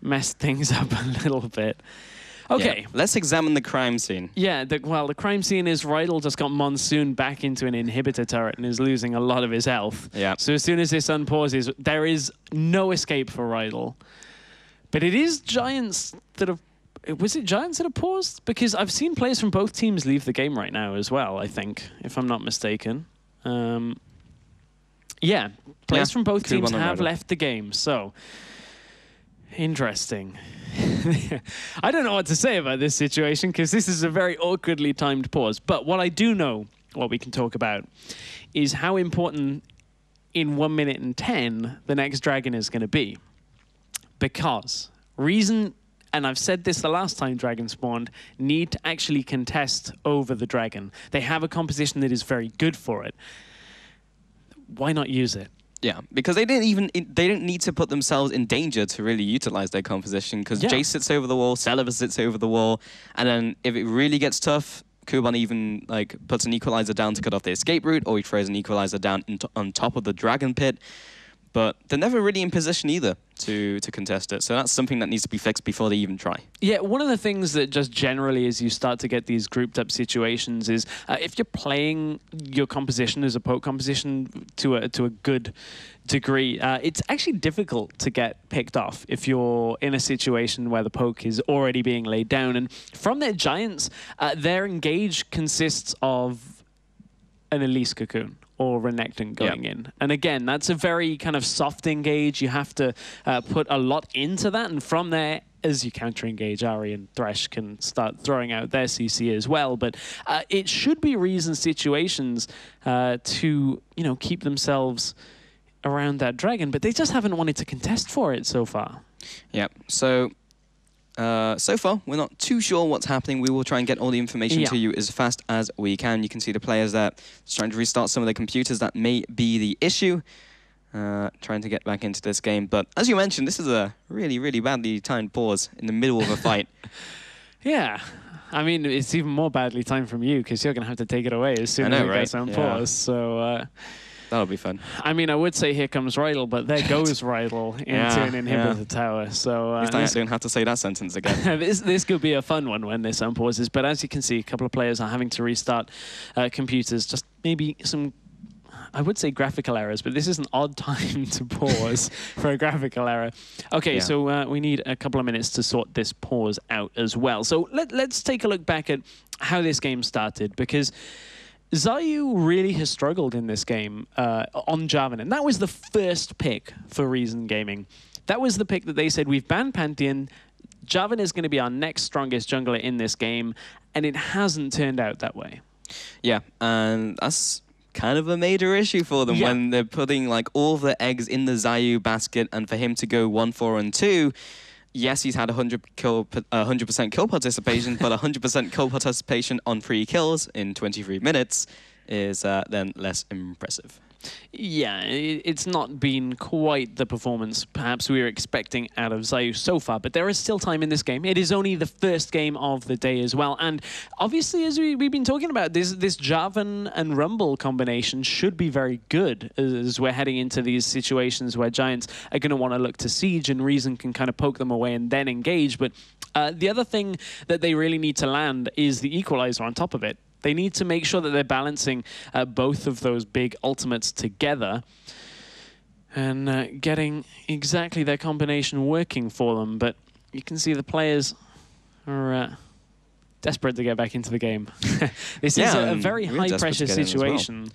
messed things up a little bit. Okay. Yeah. Let's examine the crime scene. Yeah, the crime scene is Rydell just got Monsoon back into an inhibitor turret and is losing a lot of his health. Yeah. So as soon as this unpauses, there is no escape for Rydell. But it is Giants that have... Was it Giants that have paused? Because I've seen players from both teams leave the game right now as well, I think, if I'm not mistaken. Yeah, players from both teams have left the game, so... Interesting. I don't know what to say about this situation, because this is a very awkwardly timed pause. But what I do know, what we can talk about, is how important in 1 minute and 10 the next dragon is going to be. Because reason... And I've said this the last time Dragon spawned, need to actually contest over the dragon. They have a composition that is very good for it. Why not use it? Yeah, because they didn't need to put themselves in danger to really utilize their composition, because Jace sits over the wall, Celebi sits over the wall, and then if it really gets tough, Kuban even like puts an equalizer down to cut off the escape route, or he throws an equalizer down on top of the dragon pit. But they're never really in position either to contest it. So that's something that needs to be fixed before they even try. Yeah, one of the things that just generally as you start to get these grouped up situations is if you're playing your composition as a poke composition to a good degree, it's actually difficult to get picked off if you're in a situation where the poke is already being laid down. And from their Giants, their engage consists of an Elise Cocoon or Renekton going in. And again, that's a very kind of soft engage. You have to put a lot into that. And from there, as you counter-engage, Ari and Thresh can start throwing out their CC as well. But it should be reasoned situations to, keep themselves around that dragon. But they just haven't wanted to contest for it so far. Yeah, so far, we're not too sure what's happening. We will try and get all the information to you as fast as we can. You can see the players that are trying to restart some of their computers. That may be the issue. Trying to get back into this game. But as you mentioned, this is a really, really badly timed pause in the middle of a fight. Yeah. I mean, it's even more badly timed from you, because you're going to have to take it away as soon as it gets on pause. So... that'll be fun. I mean, I would say here comes Rydell, but there goes Rydell into an inhibitor tower. So I don't have to say that sentence again. this could be a fun one when this unpauses. But as you can see, a couple of players are having to restart computers. Just maybe some, I would say graphical errors, but this is an odd time to pause for a graphical error. Okay, so we need a couple of minutes to sort this pause out as well. So let's take a look back at how this game started, because Zayu really has struggled in this game on Jarvan, and that was the first pick for Reason Gaming. That was the pick that they said, we've banned Pantheon, Jarvan is going to be our next strongest jungler in this game, and it hasn't turned out that way. Yeah, and that's kind of a major issue for them when they're putting like all the eggs in the Zayu basket, and for him to go 1-4-2, yes, he's had 100% kill participation, but 100% kill participation on 3 kills in 23 minutes is then less impressive. Yeah, it's not been quite the performance perhaps we were expecting out of Zayu so far, but there is still time in this game. It is only the first game of the day as well, and obviously, as we've been talking about, this Jarvan and Rumble combination should be very good as we're heading into these situations where Giants are going to want to look to siege, and Reason can kind of poke them away and then engage. But the other thing that they really need to land is the equalizer on top of it. They need to make sure that they're balancing both of those big ultimates together and getting exactly their combination working for them. But you can see the players are desperate to get back into the game. This is a very high-pressure situation.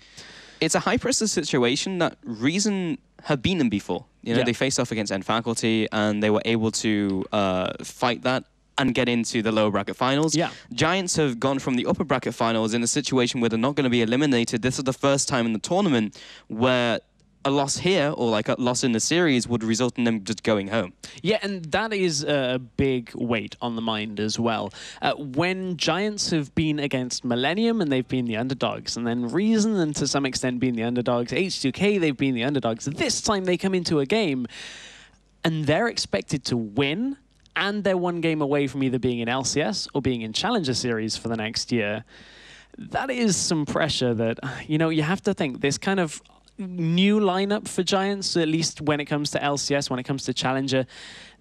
It's a high-pressure situation that Reason have been in before. They faced off against End Faculty, and they were able to fight that and get into the lower bracket finals. Giants have gone from the upper bracket finals in a situation where they're not going to be eliminated. This is the first time in the tournament where a loss here, or like a loss in the series, would result in them just going home. Yeah, and that is a big weight on the mind as well. When Giants have been against Millennium and they've been the underdogs, and then Reason and to some extent been the underdogs, H2K, they've been the underdogs. This time they come into a game and they're expected to win and they're one game away from either being in LCS or being in Challenger Series for the next year. That is some pressure that, you know, you have to think this kind of new lineup for Giants, at least when it comes to LCS, when it comes to Challenger,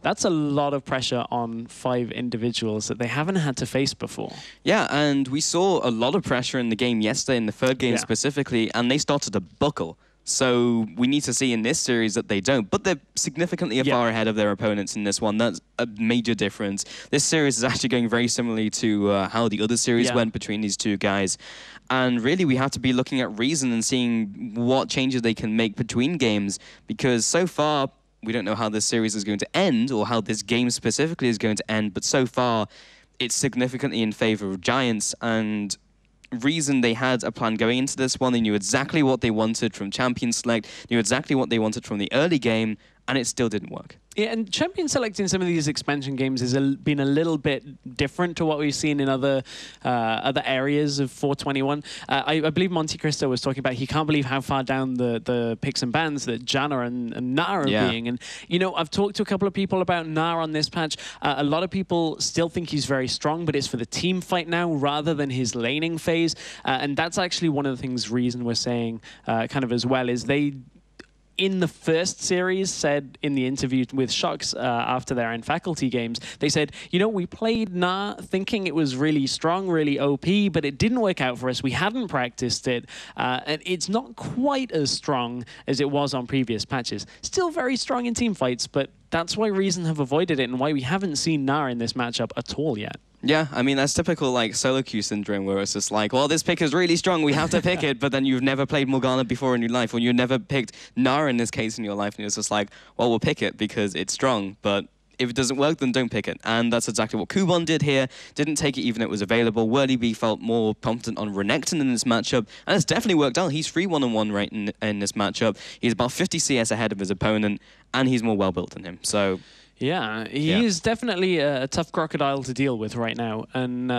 that's a lot of pressure on 5 individuals that they haven't had to face before. Yeah, and we saw a lot of pressure in the game yesterday, in the third game specifically, and they started to buckle. So we need to see in this series that they don't, but they're significantly far ahead of their opponents in this one. That's a major difference. This series is actually going very similarly to how the other series went between these two guys. And really, we have to be looking at Reason and seeing what changes they can make between games, because so far, we don't know how this series is going to end or how this game specifically is going to end, but so far, it's significantly in favor of Giants. And Reason, they had a plan going into this one. They knew exactly what they wanted from Champion Select, knew exactly what they wanted from the early game, and it still didn't work. Yeah, and Champion Select in some of these expansion games has been a little bit different to what we've seen in other areas of 421. I believe Monte Cristo was talking about he can't believe how far down the picks and bans that Janna and Na are being. And, you know, I've talked to a couple of people about Na on this patch. A lot of people still think he's very strong, but it's for the team fight now rather than his laning phase. And that's actually one of the things Reason was saying kind of as well, is they, in the first series, said in the interview with Shocks after their End Faculty games, they said, you know, we played Na thinking it was really strong, really OP, but it didn't work out for us. We hadn't practiced it. And it's not quite as strong as it was on previous patches. Still very strong in team fights, but that's why Reason have avoided it and why we haven't seen Na in this matchup at all yet. Yeah, I mean, that's typical, like, solo queue syndrome, where it's just like, well, this pick is really strong, we have to pick it, but then you've never played Morgana before in your life, or you've never picked Na in this case in your life, and it's just like, well, we'll pick it because it's strong, but if it doesn't work, then don't pick it. And that's exactly what Kubon did here. Didn't take it even though it was available. Whirlybee felt more confident on Renekton in this matchup, and it's definitely worked out. He's 3-1-1 right in this matchup. He's about 50 CS ahead of his opponent, and he's more well-built than him, so... Yeah, he is definitely a tough crocodile to deal with right now. And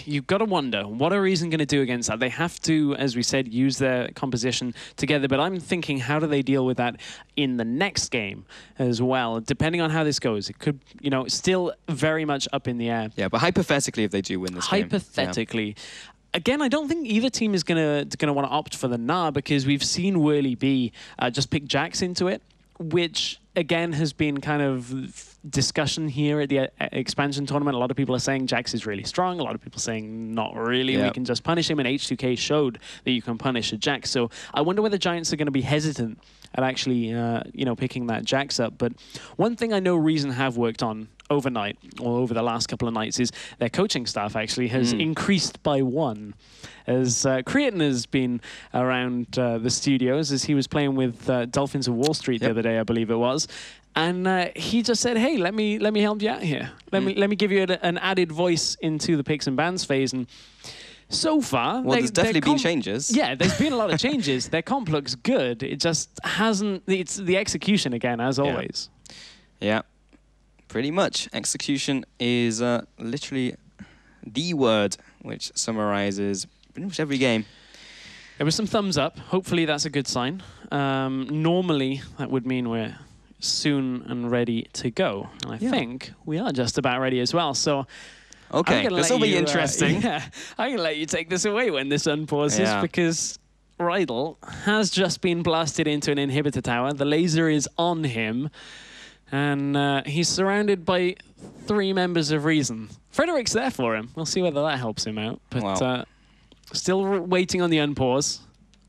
you've got to wonder, what are Reason going to do against that? They have to, as we said, use their composition together. But I'm thinking, how do they deal with that in the next game as well? Depending on how this goes, it could, you know, still very much up in the air. Yeah, but hypothetically, if they do win this game. Hypothetically. Again, I don't think either team is gonna want to opt for the Na, because we've seen Whirlybee just pick Jax into it, which again has been kind of discussion here at the expansion tournament. A lot of people are saying Jax is really strong. A lot of people saying not really. We can just punish him, and H2K showed that you can punish a Jax. So I wonder whether Giants are going to be hesitant at actually, you know, picking that Jax up. But one thing I know Reason have worked on overnight, or over the last couple of nights, is their coaching staff actually has increased by 1. As Creatin has been around the studios, as he was playing with Dolphins of Wall Street the other day, I believe it was. And he just said, "Hey, let me help you out here. Let me give you an added voice into the picks and bans phase." And so far, well, there's definitely been changes. Yeah, there's been a lot of changes. Their comp looks good. It just hasn't. It's the execution again, as always. Yeah, pretty much. Execution is literally the word which summarizes pretty much every game. There was some thumbs up. Hopefully, that's a good sign. Normally, that would mean we're soon and ready to go. And I think we are just about ready as well. So, okay, this will be interesting. I'm going to let you take this away when this unpauses, because Rydell has just been blasted into an inhibitor tower. The laser is on him, and he's surrounded by 3 members of Reason. Frederick's there for him. We'll see whether that helps him out. But still waiting on the unpause.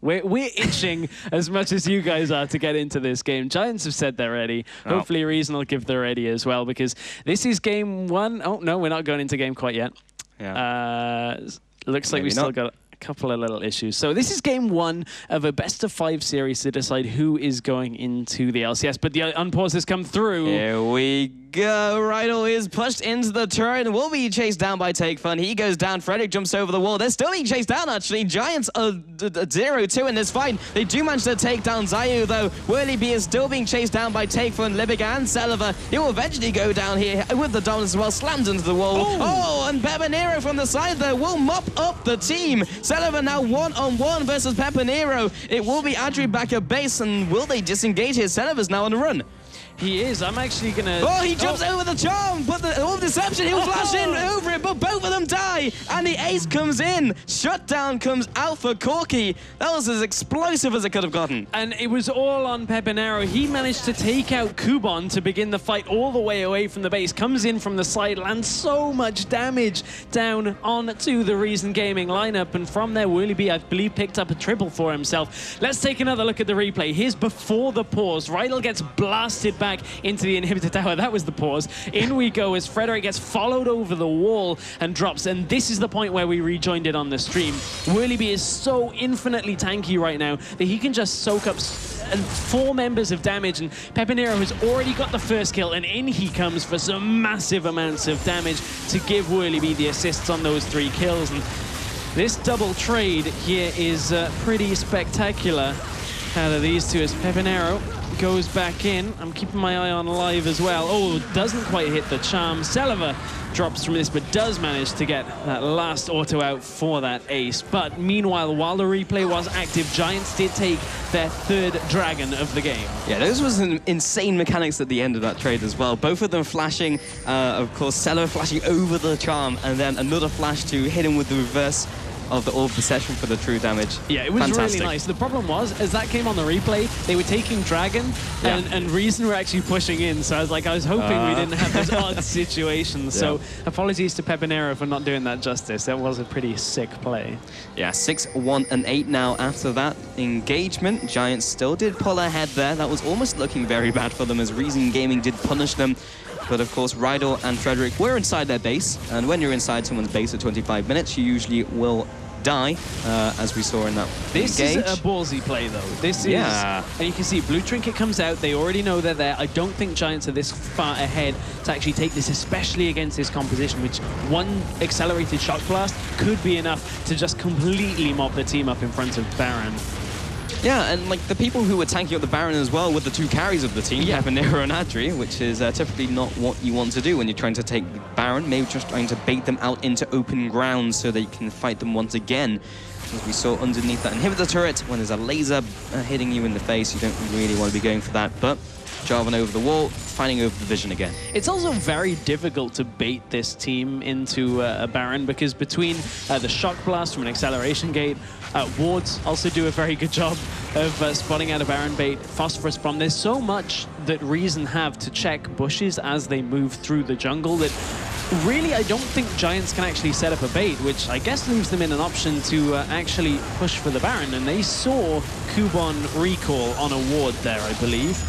We're itching as much as you guys are to get into this game. Giants have said they're ready. Hopefully Reason will give the ready as well, because this is game 1. Oh, no, we're not going into game quite yet. Looks like we still got a couple of little issues. So this is game 1 of a best-of-5 series to decide who is going into the LCS. But the unpause has come through. Here we go. Rydell is pushed into the turret and will be chased down by Take Fun. He goes down. Frederick jumps over the wall. They're still being chased down, actually. Giants are 0-2 in this fight. They do manage to take down Zayu, though. Whirlybee is still being chased down by Take Fun, Libic, and Celiver. He will eventually go down here with the dominance as well. Slammed into the wall. Oh, and Pepinero from the side there will mop up the team. Celiver now 1-on-1 versus Pepinero. It will be Adri back at base, and will they disengage here? Celiver's now on the run. He is. I'm actually going to... Oh, he jumps over the charm, but the Orb Deception, he'll flash in over it, but both of them die. And the ace comes in. Shutdown comes out for Corki. That was as explosive as it could have gotten. And it was all on Pepinero. He managed to take out Kubon to begin the fight all the way away from the base. Comes in from the side, lands so much damage down onto the Reason Gaming lineup. And from there, Whirly, I believe, picked up a triple for himself. Let's take another look at the replay. Here's before the pause. Rydell gets blasted back into the inhibitor tower. That was the pause. In we go as Frederick gets followed over the wall and drops. And this is the point where we rejoined it on the stream. Whirly is so infinitely tanky right now that he can just soak up 4 members of damage, and Pepinero has already got the first kill, and in he comes for some massive amounts of damage to give Whirly the assists on those 3 kills. And this double trade here is pretty spectacular out of these two as Pepinero goes back in. I'm keeping my eye on live as well. Oh, doesn't quite hit the charm. Selva drops from this, but does manage to get that last auto out for that ace. But meanwhile, while the replay was active, Giants did take their 3rd dragon of the game. Yeah, those was an insane mechanics at the end of that trade as well. Both of them flashing, of course, Selva flashing over the charm, and then another flash to hit him with the reverse of the Orb Deception for the true damage. Yeah, it was fantastic. really nice. The problem was, as that came on the replay, they were taking Dragon, and Reason were actually pushing in. So I was hoping we didn't have those odd situations. Yeah. So apologies to Pepinero for not doing that justice. That was a pretty sick play. Yeah, 6-1 and 8 now after that engagement. Giants still did pull ahead there. That was almost looking very bad for them as Reason Gaming did punish them. But of course, Rydell and Frederick were inside their base, and when you're inside someone's base at 25 minutes, you usually will die, as we saw in that This engage. is a ballsy play, though. This is... And you can see Blue Trinket comes out. They already know they're there. I don't think Giants are this far ahead to actually take this, especially against this composition, which one accelerated shock blast could be enough to just completely mop the team up in front of Baron. Yeah, and like the people who were tanking up the Baron as well with the 2 carries of the team, Pepinero and Adri, which is typically not what you want to do when you're trying to take the Baron, maybe just trying to bait them out into open ground so that you can fight them once again. As we saw underneath that inhibitor turret, when there's a laser hitting you in the face, you don't really want to be going for that, but Jarvan over the wall, fighting over the vision again. It's also very difficult to bait this team into a Baron because between the shock blast from an acceleration gate, wards also do a very good job of spotting out a Baron bait, phosphorus bomb. There's so much that Reason have to check bushes as they move through the jungle that really I don't think Giants can actually set up a bait, which I guess leaves them in an option to actually push for the Baron. And they saw Kubon recall on a ward there, I believe.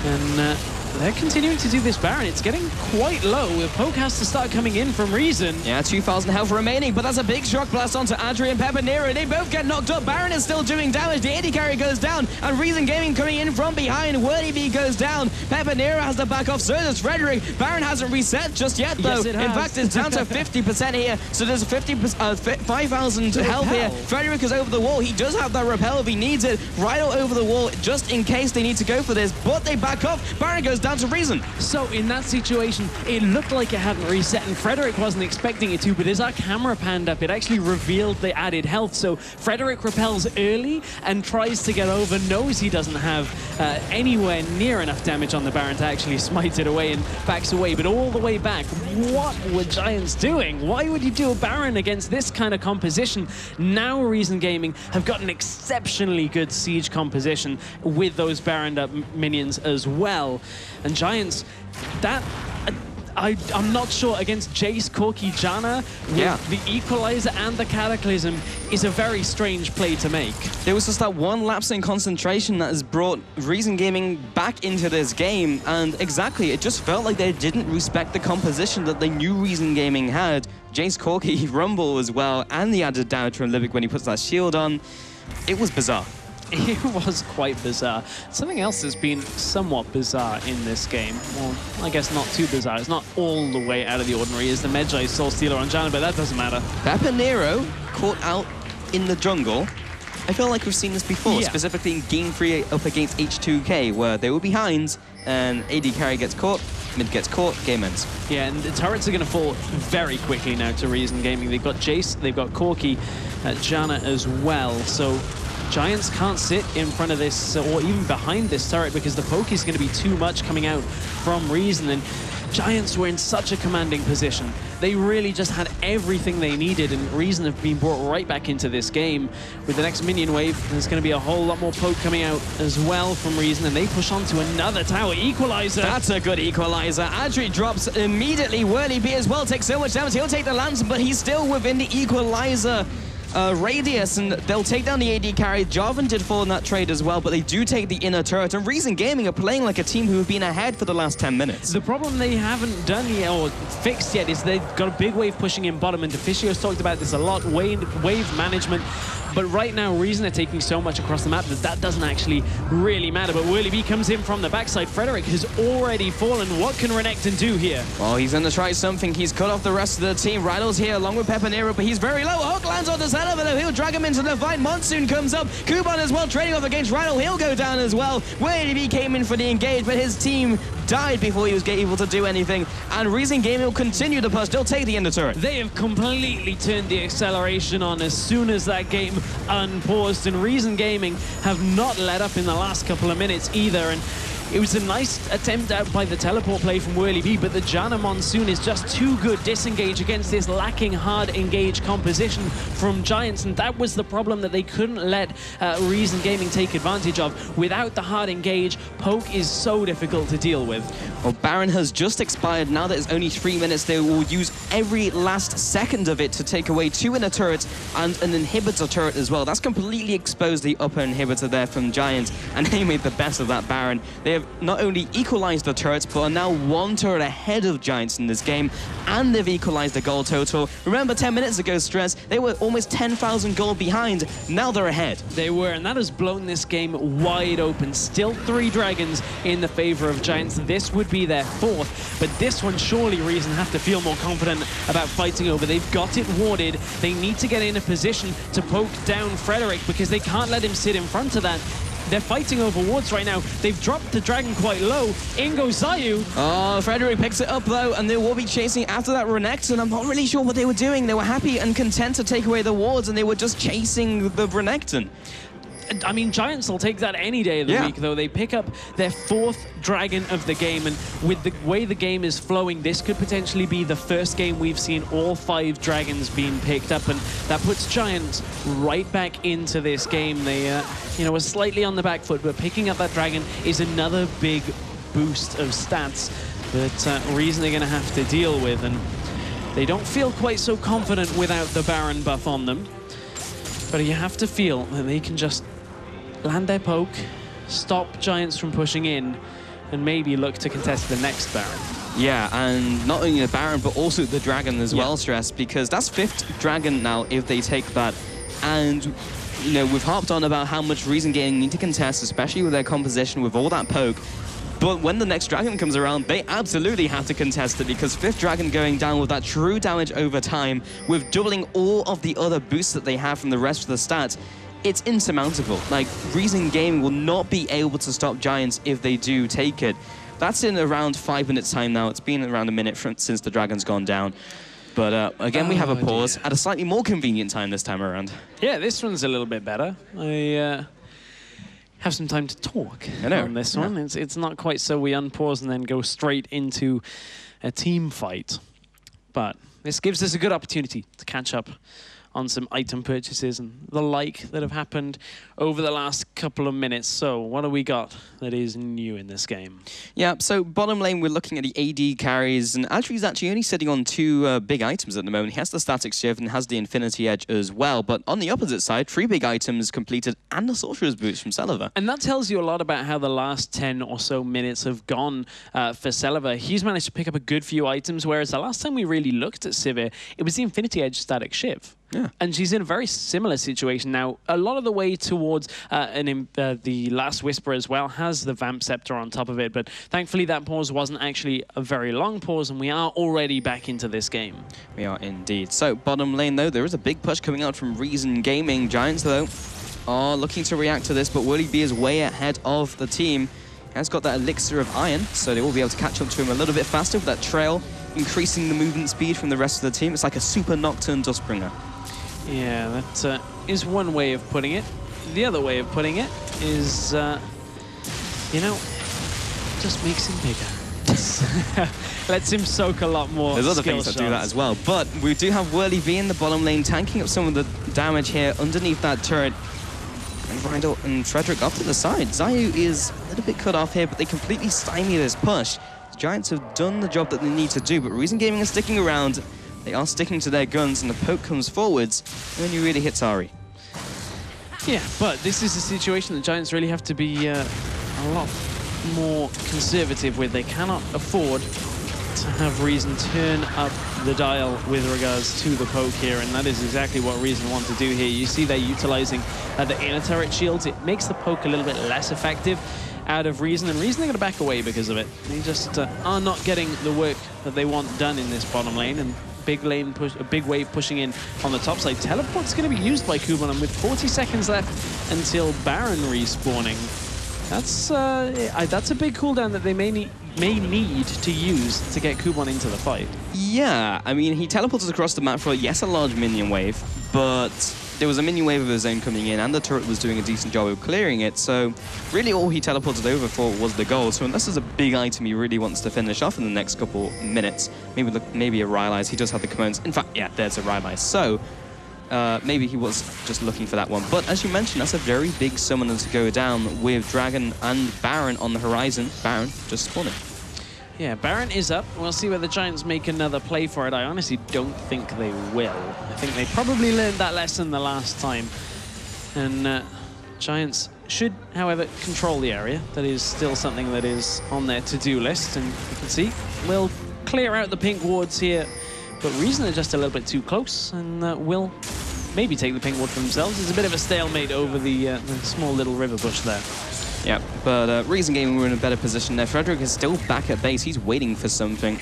And they're continuing to do this Baron. It's getting quite low. The poke has to start coming in from Reason. Yeah, 2,000 health remaining, but that's a big shock blast onto Adri and Pepinero. They both get knocked up. Baron is still doing damage. The AD carry goes down, and Reason Gaming coming in from behind. Whirly goes down. Pepinero has to back off. So does Frederick. Baron hasn't reset just yet, though. Yes, it has. In fact, it's down to 50% here. So there's 5,000 health here. Frederick is over the wall. He does have that repel if he needs it. Rydell over the wall just in case they need to go for this, but they back off. Baron goes down to Reason. So in that situation, it looked like it hadn't reset, and Frederick wasn't expecting it to, but as our camera panned up, it actually revealed the added health. So Frederick repels early and tries to get over, knows he doesn't have anywhere near enough damage on the Baron to actually smite it away, and backs away. But all the way back, what were Giants doing? Why would you do a Baron against this kind of composition? Now Reason Gaming have got an exceptionally good siege composition with those Baroned up minions as well. And Giants, that... I'm not sure against Jace, Corki, Janna, with the Equalizer and the Cataclysm is a very strange play to make. There was just that one lapse in concentration that has brought Reason Gaming back into this game, and exactly, it just felt like they didn't respect the composition that they knew Reason Gaming had. Jace, Corki, Rumble as well, and the added damage from Libic when he puts that shield on. It was bizarre. It was quite bizarre. Something else has been somewhat bizarre in this game. Well, I guess not too bizarre. It's not all the way out of the ordinary. Is the Medjay Soul Stealer on Janna, but that doesn't matter. Pepinero caught out in the jungle. I feel like we've seen this before, specifically in Game 3 up against H2K, where they were behind and AD carry gets caught, mid gets caught, game ends. Yeah, and the turrets are going to fall very quickly now to Reason Gaming. They've got Jace, they've got Corki, Janna as well. So Giants can't sit in front of this or even behind this turret because the poke is going to be too much coming out from Reason. And Giants were in such a commanding position. They really just had everything they needed, and Reason have been brought right back into this game. With the next minion wave, there's going to be a whole lot more poke coming out as well from Reason, and they push on to another tower equalizer. That's a good equalizer. Adri drops immediately. Whirly B as well takes so much damage. He'll take the lantern, but he's still within the equalizer radius, and they'll take down the AD carry. Jarvan did fall in that trade as well, but they do take the inner turret. And Reason Gaming are playing like a team who have been ahead for the last 10 minutes. The problem they haven't done yet, or fixed yet, is they've got a big wave pushing in bottom, and Deficio's talked about this a lot, wave management. But right now, Reason are taking so much across the map that doesn't actually really matter. But Whirly B comes in from the backside. Frederick has already fallen. What can Renekton do here? Well, he's going to try something. He's cut off the rest of the team. Rydell's here along with Pepinero, but he's very low. Hook lands on the center of it. He'll drag him into the fight. Monsoon comes up. Kuban as well, trading off against Rydell. He'll go down as well. Whirly B came in for the engage, but his team died before he was able to do anything. And Reason Gaming will continue the push. They'll take the end of turret. They have completely turned the acceleration on as soon as that game unpaused, and Reason Gaming have not let up in the last couple of minutes either. And it was a nice attempt out by the teleport play from Whirly B, but the Janna Monsoon is just too good disengage against this lacking hard engage composition from Giants, and that was the problem that they couldn't let Reason Gaming take advantage of. Without the hard engage, poke is so difficult to deal with. Well, Baron has just expired. Now that it's only 3 minutes, they will use every last second of it to take away 2 inner turrets and an inhibitor turret as well. That's completely exposed the upper inhibitor there from Giants, and they made the best of that Baron. They have not only equalized the turrets, but are now 1 turret ahead of Giants in this game, and they've equalized the goal total. Remember 10 minutes ago, Stress, they were almost 10,000 gold behind. Now they're ahead. They were, and that has blown this game wide open. Still 3 dragons in the favor of Giants. This would be their 4th, but this one surely Reason have to feel more confident about fighting over. They've got it warded. They need to get in a position to poke down Frederick because they can't let him sit in front of that. They're fighting over wards right now. They've dropped the dragon quite low. In goes Zayu. Oh, Frederick picks it up though, and they will be chasing after that Renekton. I'm not really sure what they were doing. They were happy and content to take away the wards, and they were just chasing the Renekton. I mean, Giants will take that any day of the week, though. They pick up their 4th dragon of the game, and with the way the game is flowing, this could potentially be the first game we've seen all 5 dragons being picked up, and that puts Giants right back into this game. They, were slightly on the back foot, but picking up that dragon is another big boost of stats that Reason are going to have to deal with, and they don't feel quite so confident without the Baron buff on them. But you have to feel that they can just land their poke, stop Giants from pushing in, and maybe look to contest the next Baron. Yeah, and not only the Baron, but also the Dragon as well, Stress, because that's 5th Dragon now if they take that. And, we've harped on about how much Reason Gaming need to contest, especially with their composition, with all that poke. But when the next Dragon comes around, they absolutely have to contest it, because 5th Dragon going down with that true damage over time, with doubling all of the other boosts that they have from the rest of the stats, it's insurmountable. Like, Reason Gaming will not be able to stop Giants if they do take it. That's in around 5 minutes time now. It's been around a minute since the Dragon's gone down. But again, we have a pause at a slightly more convenient time this time around. Yeah, this one's a little bit better. I have some time to talk on this one. It's not quite so we unpause and then go straight into a team fight. But this gives us a good opportunity to catch up on some item purchases and the like that have happened over the last couple of minutes. So what do we got that is new in this game? Yeah, so bottom lane, we're looking at the AD carries, and Adri's actually only sitting on 2 big items at the moment. He has the Static Shift and has the Infinity Edge as well, but on the opposite side, 3 big items completed and the Sorcerer's Boots from Celiva. And that tells you a lot about how the last 10 or so minutes have gone for Celiva. He's managed to pick up a good few items, whereas the last time we really looked at Sivir, it was the Infinity Edge Static Shift. Yeah. And she's in a very similar situation now. A lot of the way towards the Last Whisper as well has the Vamp Scepter on top of it, but thankfully that pause wasn't actually a very long pause, and we are already back into this game. We are indeed. So bottom lane though, there is a big push coming out from Reason Gaming. Giants though are looking to react to this, but Whirly B is way ahead of the team. He has got that Elixir of Iron, so they will be able to catch up to him a little bit faster with that trail, increasing the movement speed from the rest of the team. It's like a super Nocturne Dustbringer. Yeah, that is one way of putting it. the other way of putting it is, you know, just makes him bigger. Lets him soak a lot more. There's other things that do that as well. But we do have Whirly V in the bottom lane, tanking up some of the damage here underneath that turret. And Rydell and Frederick up to the side. Zayu is a little bit cut off here, but they completely stymie this push. The Giants have done the job that they need to do, but Reason Gaming is sticking around. They are sticking to their guns, and the poke comes forwards, and then you really hit Ari. Yeah, but this is a situation the Giants really have to be a lot more conservative with. They cannot afford to have Reason turn up the dial with regards to the poke here, and that is exactly what Reason want to do here. You see they're utilizing the inner turret shields. It makes the poke a little bit less effective out of Reason, and Reason are going to back away because of it. They just are not getting the work that they want done in this bottom lane, and big lane push, a big wave pushing in on the top side. Teleport's going to be used by Kuban, and with 40 seconds left until Baron respawning, that's a big cooldown that they may need to use to get Kuban into the fight. Yeah, I mean, he teleported across the map for, yes, a large minion wave, but there was a minion wave of his own coming in, and the turret was doing a decent job of clearing it, so really all he teleported over for was the gold. So unless there's a big item he really wants to finish off in the next couple minutes, maybe a Rylai's. He does have the commands. In fact, yeah, there's a Rylai's. So maybe he was just looking for that one. But as you mentioned, that's a very big summoner to go down with Dragon and Baron on the horizon. Baron just spawning. Yeah, Baron is up. We'll see whether the Giants make another play for it. I honestly don't think they will. I think they probably learned that lesson the last time. And Giants should, however, control the area. That is still something that is on their to-do list. And you can see, we'll clear out the pink wards here. But Reason are just a little bit too close, and will maybe take the pink ward for themselves. There's a bit of a stalemate over the small little river bush there. Yeah, but Reason Gaming were in a better position there. Frederick is still back at base. He's waiting for something.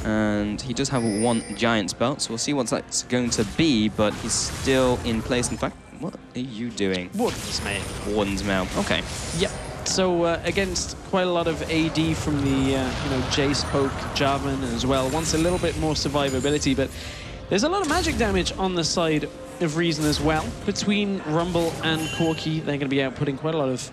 And he does have one Giant's belt, so we'll see what that's going to be, but he's still in place. In fact, what are you doing? Warden's Mail. Warden's Mail, okay. Yep. So against quite a lot of AD from the Jace, Poke, Jarvan as well. Wants a little bit more survivability, but there's a lot of magic damage on the side of Reason as well. Between Rumble and Corki, they're going to be outputting quite a lot of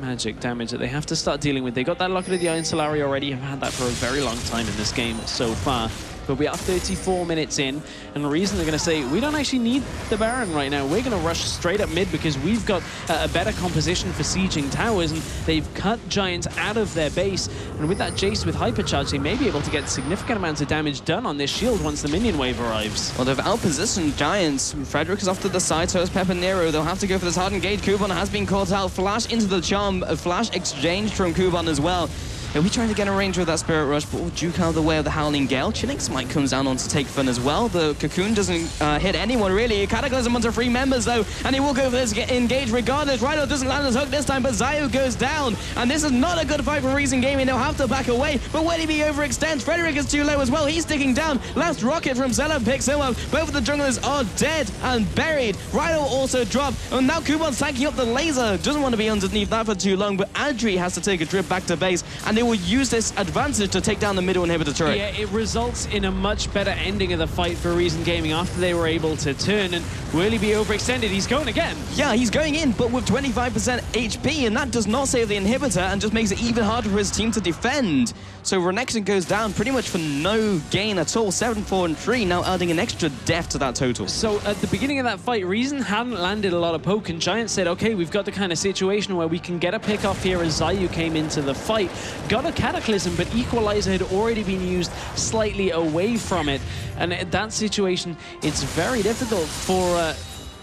magic damage that they have to start dealing with. They got that Locket of the Iron Solari already, have had that for a very long time in this game so far. But we are 34 minutes in, and the reason they're going to say, we don't actually need the Baron right now. We're going to rush straight up mid because we've got a better composition for sieging towers, and they've cut Giants out of their base. And with that Jace with Hypercharge, they may be able to get significant amounts of damage done on this shield once the minion wave arrives. Well, they've outpositioned Giants. Frederick is off to the side, so is Pepper Nero. They'll have to go for this hard engage. Kuban has been caught out. Flash into the charm. A flash exchange from Kuban as well. He'll be trying to get a range with that Spirit Rush, but will Duke out of the way of the Howling Gale. Chinix might comes down on to take fun as well. The Cocoon doesn't hit anyone, really. Cataclysm onto 3 members, though, and he will go for this engage regardless. Rydell doesn't land his hook this time, but Zayu goes down, and this is not a good fight for Reason Gaming. They'll have to back away, but will he be overextends? Frederick is too low as well. He's sticking down. Last rocket from Zella picks him up. Both of the junglers are dead and buried. Rydell also dropped, and now Kuban's tanking up the laser. Doesn't want to be underneath that for too long, but Adri has to take a trip back to base, and they will use this advantage to take down the middle inhibitor turret. Yeah, it results in a much better ending of the fight for Reason Gaming after they were able to turn. And will he be overextended? He's going again. Yeah, he's going in, but with 25% HP, and that does not save the inhibitor and just makes it even harder for his team to defend. So Renekton goes down pretty much for no gain at all. 7, 4, and 3, now adding an extra death to that total. So at the beginning of that fight, Reason hadn't landed a lot of poke, and Giants said, okay, we've got the kind of situation where we can get a pick off here as Zayu came into the fight. Got a Cataclysm, but Equalizer had already been used slightly away from it. And at that situation, it's very difficult for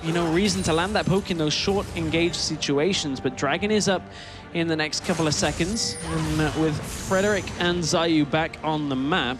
Reason to land that poke in those short engaged situations. But Dragon is up in the next couple of seconds, and with Frederick and Zayu back on the map,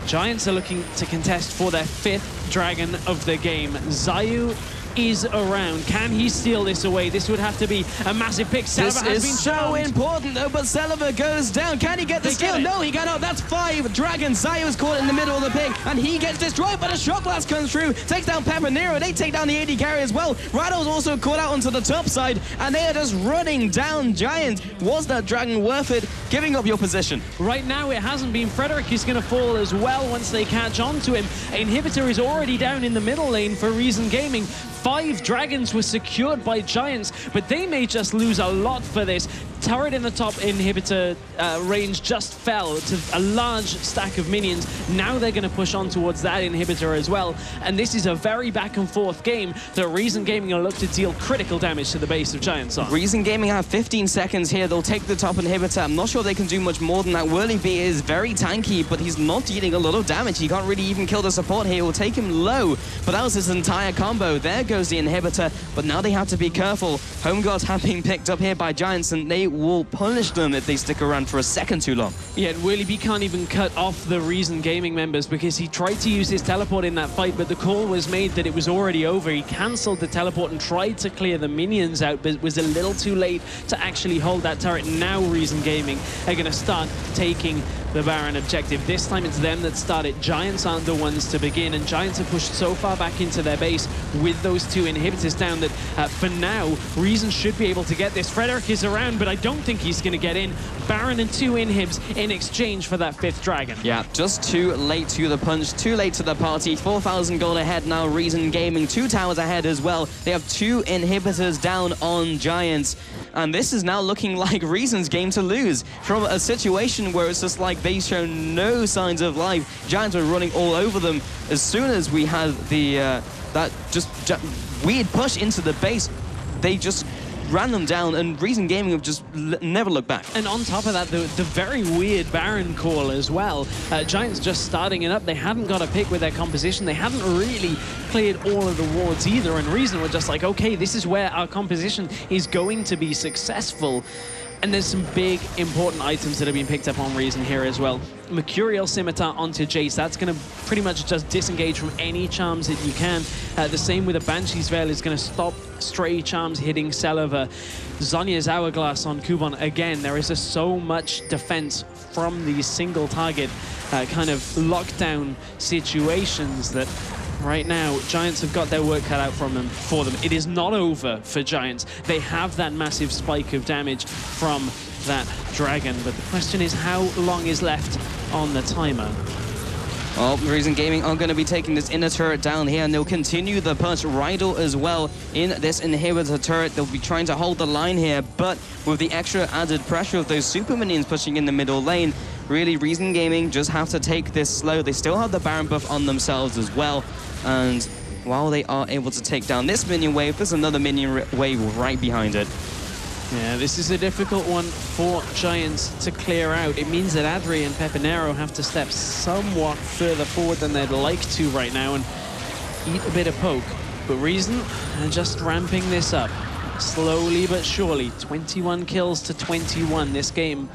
Giants are looking to contest for their 5th Dragon of the game. Zayu is around. Can he steal this away? This would have to be a massive pick. This is so important, though, but Celeber goes down. Can he get the steal? No, he cannot. That's 5 dragons. Zayu is caught in the middle of the pick, and he gets destroyed, but a shock blast comes through, takes down Pepper Nero. They take down the AD carry as well. Rydell's also caught out onto the top side, and they are just running down Giants. Was that dragon worth it? Giving up your position. Right now, it hasn't been. Frederick is going to fall as well once they catch on to him. Inhibitor is already down in the middle lane for Reason Gaming. 5 dragons were secured by Giants, but they may just lose a lot for this. Turret in the top inhibitor range just fell to a large stack of minions. Now they're going to push on towards that inhibitor as well. And this is a very back and forth game that Reason Gaming will look to deal critical damage to the base of Giants on. Reason Gaming have 15 seconds here. They'll take the top inhibitor. I'm not sure they can do much more than that. Whirlybee is very tanky, but he's not dealing a lot of damage. He can't really even kill the support here. It will take him low, but that was his entire combo. There goes the inhibitor, but now they have to be careful. Home Guards have been picked up here by Giants, and they will punish them if they stick around for a second too long. Yeah, Whirlybee can't even cut off the Reason Gaming members because he tried to use his teleport in that fight, but the call was made that it was already over. He cancelled the teleport and tried to clear the minions out, but was a little too late to actually hold that turret. Now Reason Gaming are going to start taking the Baron objective. This time it's them that started. Giants aren't the ones to begin, and Giants have pushed so far back into their base with those 2 inhibitors down that for now, Reason should be able to get this. Frederick is around, but I don't think he's going to get in. Baron and 2 inhibs in exchange for that 5th dragon. Yeah, just too late to the punch, too late to the party. 4,000 gold ahead now, Reason Gaming. 2 towers ahead as well. They have 2 inhibitors down on Giants. And this is now looking like Reason's game to lose. From a situation where it's just like they show no signs of life. Giants were running all over them. As soon as we had the that just weird push into the base, they just ran them down, and Reason Gaming have just never looked back. And on top of that, the very weird Baron call as well. Giants just starting it up. They hadn't got a pick with their composition. They hadn't really cleared all of the wards either, and Reason were just like, okay, this is where our composition is going to be successful. And there's some big, important items that have been picked up on Reason here as well. Mercurial Scimitar onto Jace. That's going to pretty much just disengage from any charms that you can. The same with a Banshee's Veil is going to stop stray charms hitting Celever. Zhonya's Hourglass on Kuban. Again, there is just so much defense from these single target kind of lockdown situations that right now, Giants have got their work cut out for them. It is not over for Giants. They have that massive spike of damage from that dragon, but the question is how long is left on the timer? Well, Reason Gaming are going to be taking this inner turret down here, and they'll continue the push. Rydal as well in this inhibitor turret. They'll be trying to hold the line here, but with the extra added pressure of those super minions pushing in the middle lane, really Reason Gaming just have to take this slow. They still have the Baron buff on themselves as well, and while they are able to take down this minion wave, there's another minion wave right behind it. Yeah, this is a difficult one for Giants to clear out. It means that Adri and Pepinero have to step somewhat further forward than they'd like to right now and eat a bit of poke. But Reason are just ramping this up slowly but surely. 21 kills to 21. This game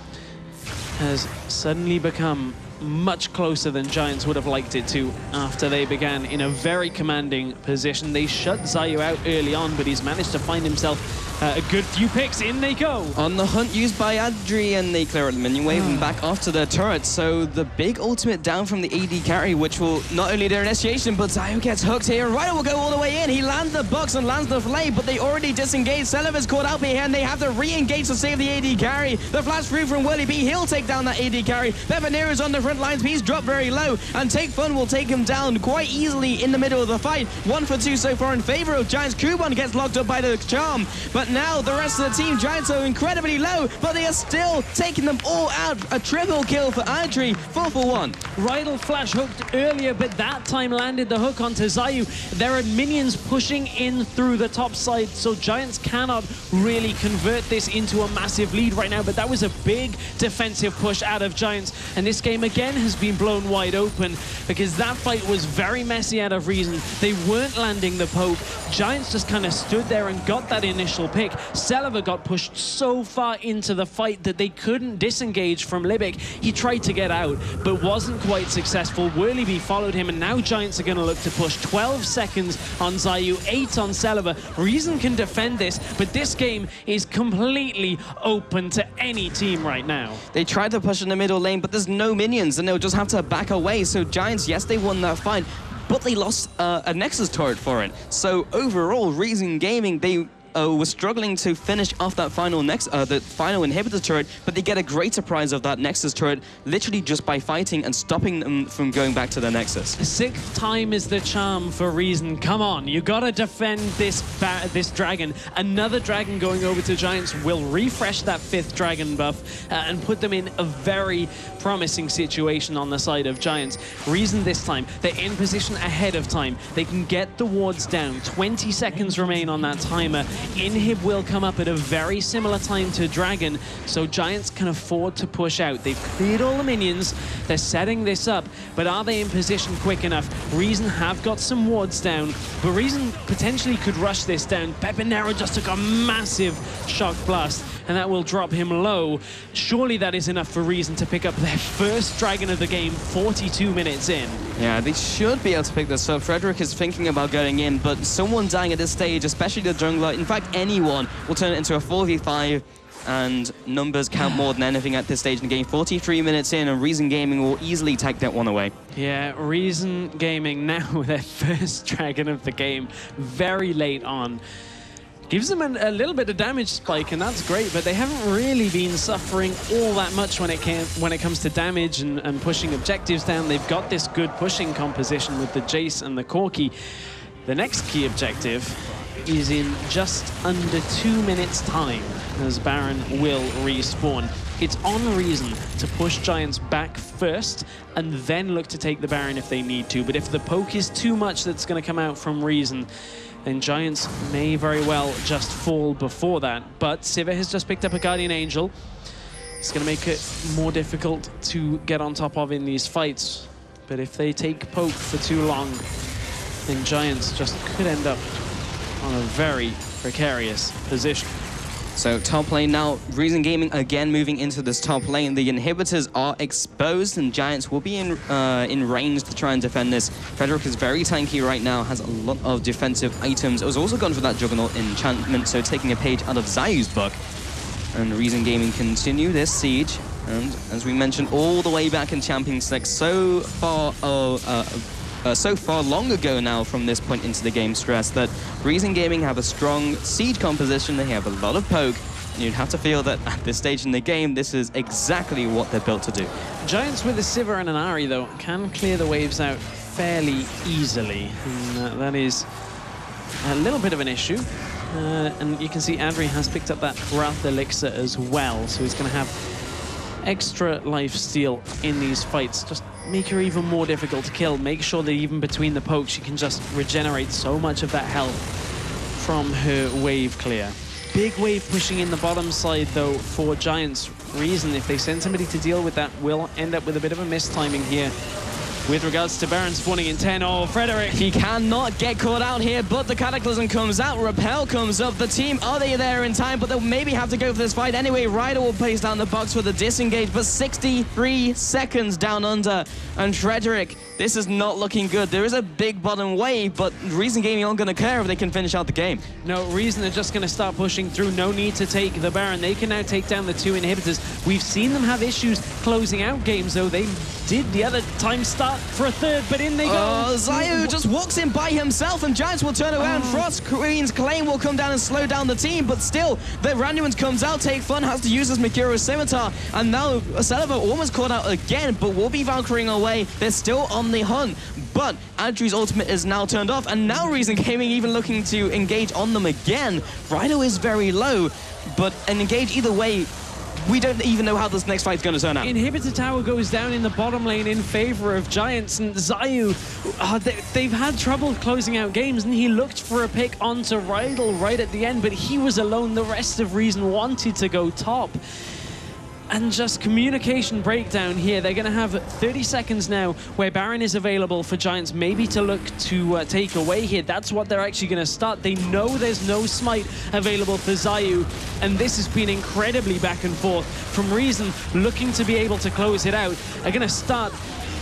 has suddenly become much closer than Giants would have liked it to after they began in a very commanding position. They shut Zayu out early on, but he's managed to find himself a good few picks. In they go. On the hunt used by Adri, and they clear out the minion wave and back off to the turret. So the big ultimate down from the AD carry, which will not only their initiation, but Zayu gets hooked here. Ryder will go all the way in. He lands the box and lands the flay, but they already disengaged. Celever's caught out here, and they have to re-engage to save the AD carry. The flash through from Whirlybee. He'll take down that AD carry. Bevanero's on the front lines, but he's dropped very low, and Take Fun will take him down quite easily in the middle of the fight. 1 for 2 so far in favor of Giants. Kuban gets locked up by the charm, but now the rest of the team, Giants are incredibly low, but they are still taking them all out. A triple kill for Adri, 4 for 1. Rydal flash hooked earlier, but that time landed the hook onto Zayu. There are minions pushing in through the top side, so Giants cannot really convert this into a massive lead right now, but that was a big defensive push out of Giants, and this game again has been blown wide open because that fight was very messy out of Reason. They weren't landing the poke. Giants just kind of stood there and got that initial pick. Celever got pushed so far into the fight that they couldn't disengage from Libic. He tried to get out, but wasn't quite successful. Whirlybee followed him, and now Giants are going to look to push. 12 seconds on Zayu, 8 on Celever. Reason can defend this, but this game is completely open to any team right now. They tried to push in the middle lane, but there's no minions, and they'll just have to back away. So Giants, yes, they won that fight, but they lost a Nexus turret for it. So overall, Reason Gaming, they were struggling to finish off that final the final inhibitor turret, but they get a greater prize of that Nexus turret literally just by fighting and stopping them from going back to their Nexus. 6th time is the charm for Reason. Come on, you gotta defend this dragon. Another dragon going over to Giants will refresh that 5th dragon buff and put them in a very promising situation on the side of Giants. Reason this time, they're in position ahead of time. They can get the wards down. 20 seconds remain on that timer. Inhib will come up at a very similar time to Dragon, so Giants can afford to push out. They've cleared all the minions. They're setting this up, but are they in position quick enough? Reason have got some wards down, but Reason potentially could rush this down. Pepinero just took a massive shock blast, and that will drop him low. Surely that is enough for Reason to pick up their first dragon of the game 42 minutes in. Yeah, they should be able to pick this up. Frederick is thinking about going in, but someone dying at this stage, especially the jungler, in fact anyone, will turn it into a 4v5, and numbers count more than anything at this stage in the game. 43 minutes in, and Reason Gaming will easily take that one away. Yeah, Reason Gaming now their first dragon of the game, very late on. Gives them a little bit of damage spike, and that's great, but they haven't really been suffering all that much when it comes to damage and pushing objectives down. They've got this good pushing composition with the Jace and the Corki. The next key objective is in just under 2 minutes time, as Baron will respawn. It's on Reason to push Giants back first and then look to take the Baron if they need to. But if the poke is too much that's going to come out from Reason, then Giants may very well just fall before that. But Sivir has just picked up a Guardian Angel. It's going to make it more difficult to get on top of in these fights. But if they take poke for too long, then Giants just could end up on a very precarious position. So top lane now, Reason Gaming again moving into this top lane. The inhibitors are exposed and Giants will be in range to try and defend this. Frederick is very tanky right now, has a lot of defensive items. It was also gone for that Juggernaut enchantment, so taking a page out of Zayu's book. And Reason Gaming continue this siege. And as we mentioned, all the way back in Champions League, so far long ago now from this point into the game, stress that Reason Gaming have a strong siege composition. They have a lot of poke, and you'd have to feel that at this stage in the game, this is exactly what they're built to do. Giants with a Sivir and an Ahri, though, can clear the waves out fairly easily, and that is a little bit of an issue. And you can see Adri has picked up that Wrath Elixir as well, so he's going to have extra life steal in these fights. Just make her even more difficult to kill. Make sure that even between the pokes, she can just regenerate so much of that health from her wave clear. Big wave pushing in the bottom side, though, for Giants. Reason, if they send somebody to deal with that, will end up with a bit of a mistiming here. With regards to Baron spawning in 10, oh, Frederick. He cannot get caught out here, but the Cataclysm comes out, Repel comes up. The team, are they there in time? But they'll maybe have to go for this fight anyway. Ryder will place down the box for the disengage, but 63 seconds down under. And Frederick, this is not looking good. There is a big bottom wave, but Reason Gaming aren't going to care if they can finish out the game. No, Reason are just going to start pushing through. No need to take the Baron. They can now take down the 2 inhibitors. We've seen them have issues closing out games, though. They did the other time start for a third, but in they go. Oh, Zayu just walks in by himself, and Giants will turn around. Frost Queen's Claim will come down and slow down the team, but still, the Randuin comes out. Take Fun has to use his Mikiro Scimitar, and now Celeber almost caught out again, but will be Valkyrying away. They're still on the hunt, but Adri's ultimate is now turned off, and now Reason Gaming even looking to engage on them again. Rhino is very low, but an engage either way, we don't even know how this next fight is going to turn out. Inhibitor tower goes down in the bottom lane in favor of Giants, and Zayu, they've had trouble closing out games, and he looked for a pick onto Rydal right at the end, but he was alone. The rest of Reason wanted to go top. And just communication breakdown here. They're going to have 30 seconds now where Baron is available for Giants maybe to look to take away here. That's what they're actually going to start. They know there's no smite available for Zayu, and this has been incredibly back and forth from Reason looking to be able to close it out. They're going to start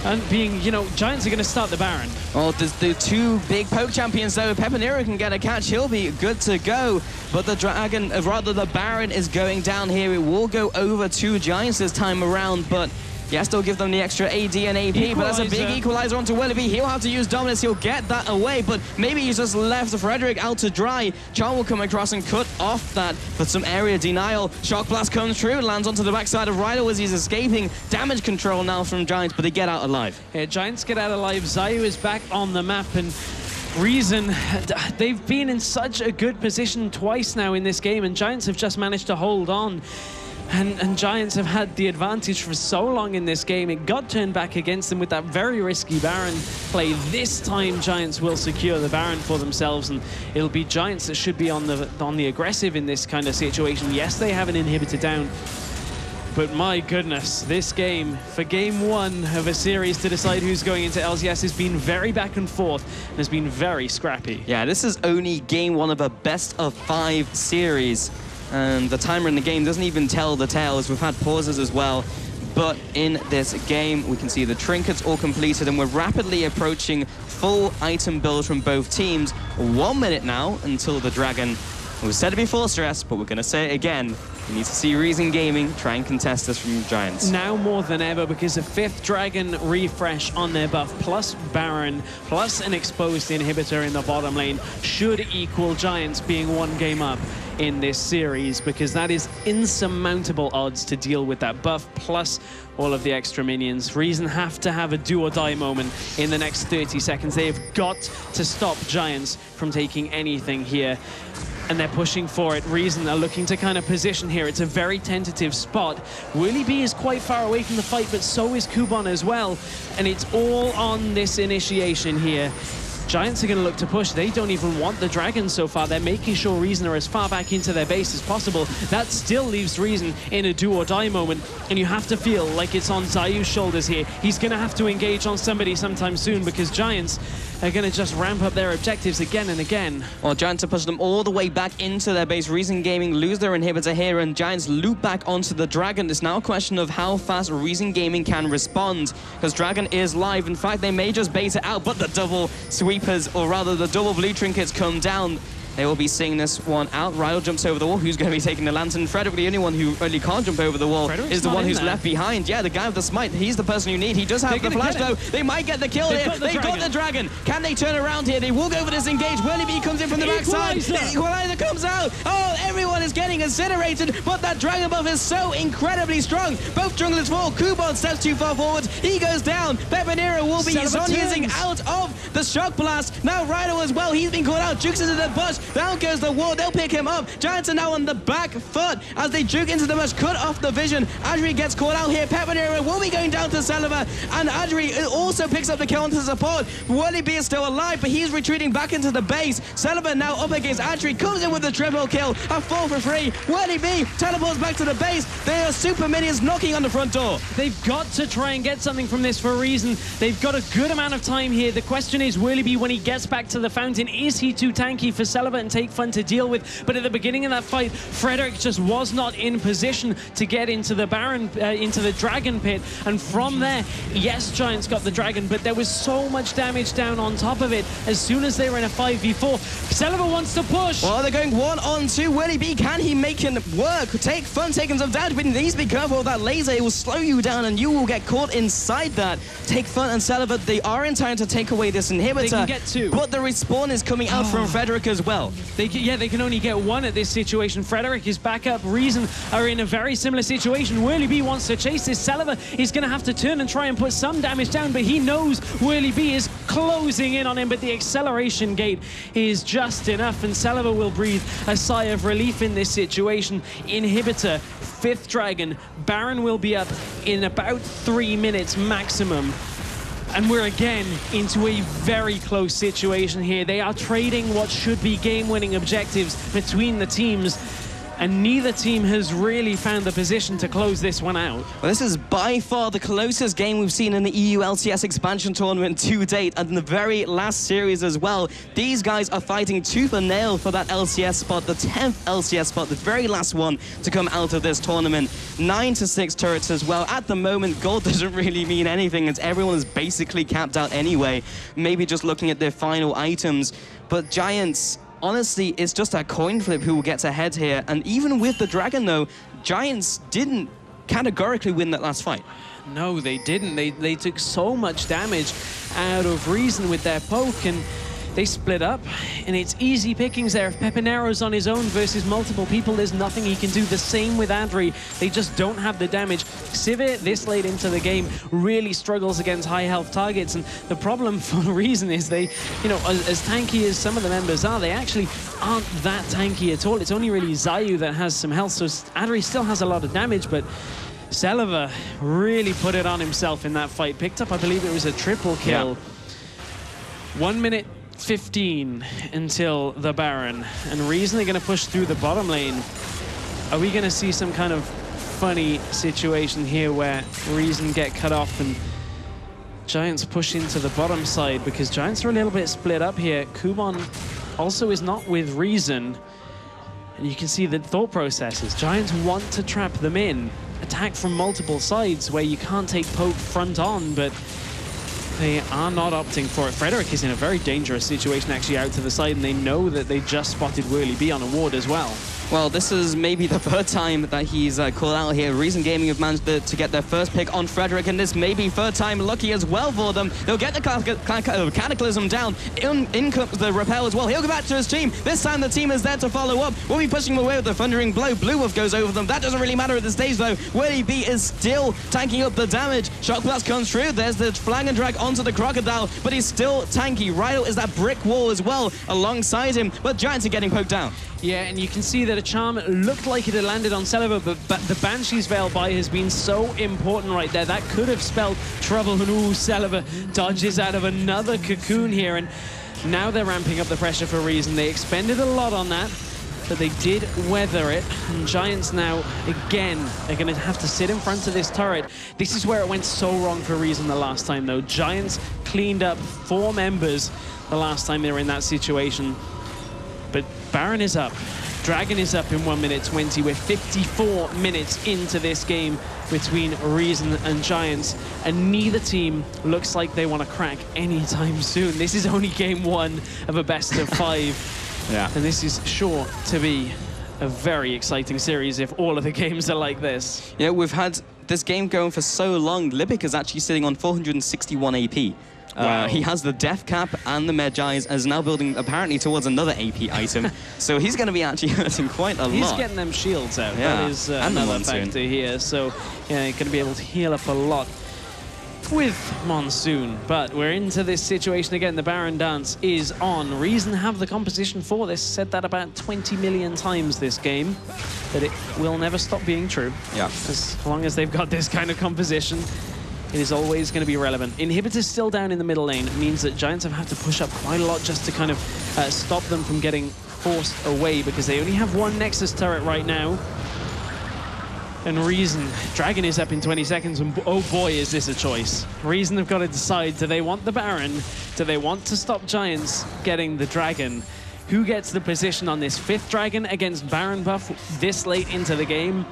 and being, you know, Giants are going to start the Baron. Oh, there's the 2 big poke champions, though. Pepinero can get a catch. He'll be good to go. But the Dragon, rather the Baron is going down here. It will go over to Giants this time around, but Yes, they'll give them the extra AD and AP, but that's a big equalizer onto Willoughby. He'll have to use Dominus. He'll get that away, but maybe he's just left Frederick out to dry. Charm will come across and cut off that, but some area denial. Shock Blast comes through, lands onto the backside of Rydell as he's escaping. Damage control now from Giants, but they get out alive. Yeah, Giants get out alive. Zayu is back on the map, and Reason, they've been in such a good position twice now in this game, and Giants have just managed to hold on. And Giants have had the advantage for so long in this game. It got turned back against them with that very risky Baron play. This time, Giants will secure the Baron for themselves, and it'll be Giants that should be on the aggressive in this kind of situation. Yes, they have an inhibitor down, but my goodness, this game, for game one of a series to decide who's going into LCS, has been very back and forth and has been very scrappy. Yeah, this is only game one of a best-of-5 series. And the timer in the game doesn't even tell the tales. We've had pauses as well. But in this game, we can see the trinkets all completed, and we're rapidly approaching full item builds from both teams. 1 minute now until the Dragon. We've said it before, Stress, but we're going to say it again. We need to see Reason Gaming try and contest this from Giants. Now more than ever, because a 5th Dragon refresh on their buff, plus Baron, plus an exposed inhibitor in the bottom lane, should equal Giants being 1 game up in this series, because that is insurmountable odds to deal with that buff, plus all of the extra minions. Reason have to have a do-or-die moment in the next 30 seconds. They have got to stop Giants from taking anything here, and they're pushing for it. Reason are looking to kind of position here. It's a very tentative spot. Willie B is quite far away from the fight, but so is Kubon as well, and it's all on this initiation here. Giants are going to look to push. They don't even want the Dragon so far. They're making sure Reason are as far back into their base as possible. That still leaves Reason in a do-or-die moment, and you have to feel like it's on Zayu's shoulders here. He's going to have to engage on somebody sometime soon, because Giants are going to just ramp up their objectives again and again. Well, Giants are pushing them all the way back into their base. Reason Gaming lose their inhibitor here, and Giants loop back onto the Dragon. It's now a question of how fast Reason Gaming can respond, because Dragon is live. In fact, they may just bait it out, but the double sweepers, or rather the double blue trinkets, come down. They will be seeing this one out. Rydell jumps over the wall. Who's going to be taking the lantern? Frederick, the only one who really can't jump over the wall, Frederick's is the one who's left behind. Yeah, the guy with the smite. He's the person you need. He does have the flash, though. They might get the kill here. They've got the Dragon. Can they turn around here? They will go for this engage. Willoughby comes in from the backside. Equalizer comes out. Oh, everyone is getting incinerated, but that Dragon buff is so incredibly strong. Both junglers fall. Kubon steps too far forward. He goes down. Pepinero will be using out of the shock blast. Now Rydell as well. He's been caught out. Jukes into the bush. Down goes the wall. They'll pick him up. Giants are now on the back foot as they juke into the bush, cut off the vision. Adri gets caught out here. Pepinero will be going down to Selva, and Adri also picks up the kill onto support. Willoughby is still alive, but he's retreating back into the base. Selva now up against Adri, comes in with the triple kill. A 4 for 3. Willoughby teleports back to the base. They are super minions knocking on the front door. They've got to try and get something from this for Reason. They've got a good amount of time here. The question is, Willoughby, when he gets back to the fountain, is he too tanky for Selva and Take Fun to deal with? But at the beginning of that fight, Frederick just was not in position to get into the Baron, into the Dragon pit. And from there, yes, Giants got the Dragon, but there was so much damage down on top of it. As soon as they were in a 5v4, Selva wants to push. Well, they're going 1-on-2. Willoughby, can he make it work? Take Fun taking some damage, but he needs to be careful with that laser. It will slow you down, and you will get caught inside that. Take Fun and Selva, they are in time to take away this inhibitor. They can get 2. But the respawn is coming out from Frederick as well. They can only get 1 at this situation. Frederick is back up. Reason are in a very similar situation. Willoughby wants to chase this. Selva is going to have to turn and try and put some damage down, but he knows Willoughby is closing in on him, but the acceleration gate is just enough, and Selva will breathe a sigh of relief in this situation. Inhibitor, 5th Dragon, Baron will be up in about 3 minutes maximum. And we're again into a very close situation here. They are trading what should be game-winning objectives between the teams, and neither team has really found the position to close this one out. Well, this is by far the closest game we've seen in the EU LCS Expansion Tournament to date, and in the very last series as well. These guys are fighting tooth and nail for that LCS spot, the 10th LCS spot, the very last one to come out of this tournament. 9-6 turrets as well. At the moment, gold doesn't really mean anything, as everyone is basically capped out anyway. Maybe just looking at their final items. But Giants, honestly, it's just a coin flip who gets ahead here. And even with the Dragon, though, Giants didn't categorically win that last fight. No, they didn't. They took so much damage out of Reason with their poke, and they split up, and it's easy pickings there. If Pepinero's on his own versus multiple people, there's nothing he can do. The same with Adri. They just don't have the damage. Sivir, this late into the game, really struggles against high health targets, and the problem for Reason is they, you know, as tanky as some of the members are, they actually aren't that tanky at all. It's only really Zayu that has some health, so Adri still has a lot of damage, but Celiva really put it on himself in that fight. Picked up, I believe it was a triple kill. Yeah. 1 minute 15 until the Baron, and Reason are going to push through the bottom lane. Are we going to see some kind of funny situation here where Reason get cut off and Giants push into the bottom side? Because Giants are a little bit split up here. Kubon also is not with Reason, and you can see the thought processes. Giants want to trap them in, attack from multiple sides where you can't take poke front on, but they are not opting for it. Frederick is in a very dangerous situation actually out to the side, and they know that they just spotted Whirly B on a ward as well. Well, this is maybe the third time that he's called out here. Reason Gaming have managed to get their first pick on Frederick, and this may be third time lucky as well for them. They'll get the Cataclysm down. In comes the Repel as well. He'll go back to his team. This time the team is there to follow up. We'll be pushing away with the Thundering Blow. Blue Wolf goes over them. That doesn't really matter at this stage, though. Whirly B is still tanking up the damage. Shock Blast comes through. There's the Flang and Drag onto the Crocodile, but he's still tanky. Rydell is that brick wall as well alongside him, but Giants are getting poked down. Yeah, and you can see that a charm looked like it had landed on Celiva, but the Banshee's Veil buy has been so important right there. That could have spelled trouble, and ooh, Celiva dodges out of another cocoon here, and now they're ramping up the pressure for Reason. They expended a lot on that, but they did weather it, and Giants now, again, are going to have to sit in front of this turret. This is where it went so wrong for Reason the last time, though. Giants cleaned up 4 members the last time they were in that situation. But Baron is up. Dragon is up in 1 minute 20. We're 54 minutes into this game between Reason and Giants, and neither team looks like they want to crack anytime soon. This is only game 1 of a best of 5. Yeah. And this is sure to be a very exciting series if all of the games are like this. Yeah, we've had this game going for so long. Libic is actually sitting on 461 AP. Wow. He has the Death Cap and the Medjai's, and is now building apparently towards another AP item. So he's going to be actually hurting quite a lot. He's getting them shields out. Yeah. That is and another factor here. So yeah, he's going to be able to heal up a lot with Monsoon. But we're into this situation again. The Baron dance is on. Reason have the composition for this. Said that about 20 million times this game, but it will never stop being true. Yeah. As long as they've got this kind of composition, it is always going to be relevant. Inhibitors still down in the middle lane. It means that Giants have had to push up quite a lot just to kind of stop them from getting forced away, because they only have 1 Nexus turret right now. And Reason, Dragon is up in 20 seconds, and oh boy, is this a choice. Reason have got to decide, do they want the Baron? Do they want to stop Giants getting the Dragon? Who gets the position on this 5th Dragon against Baron buff this late into the game?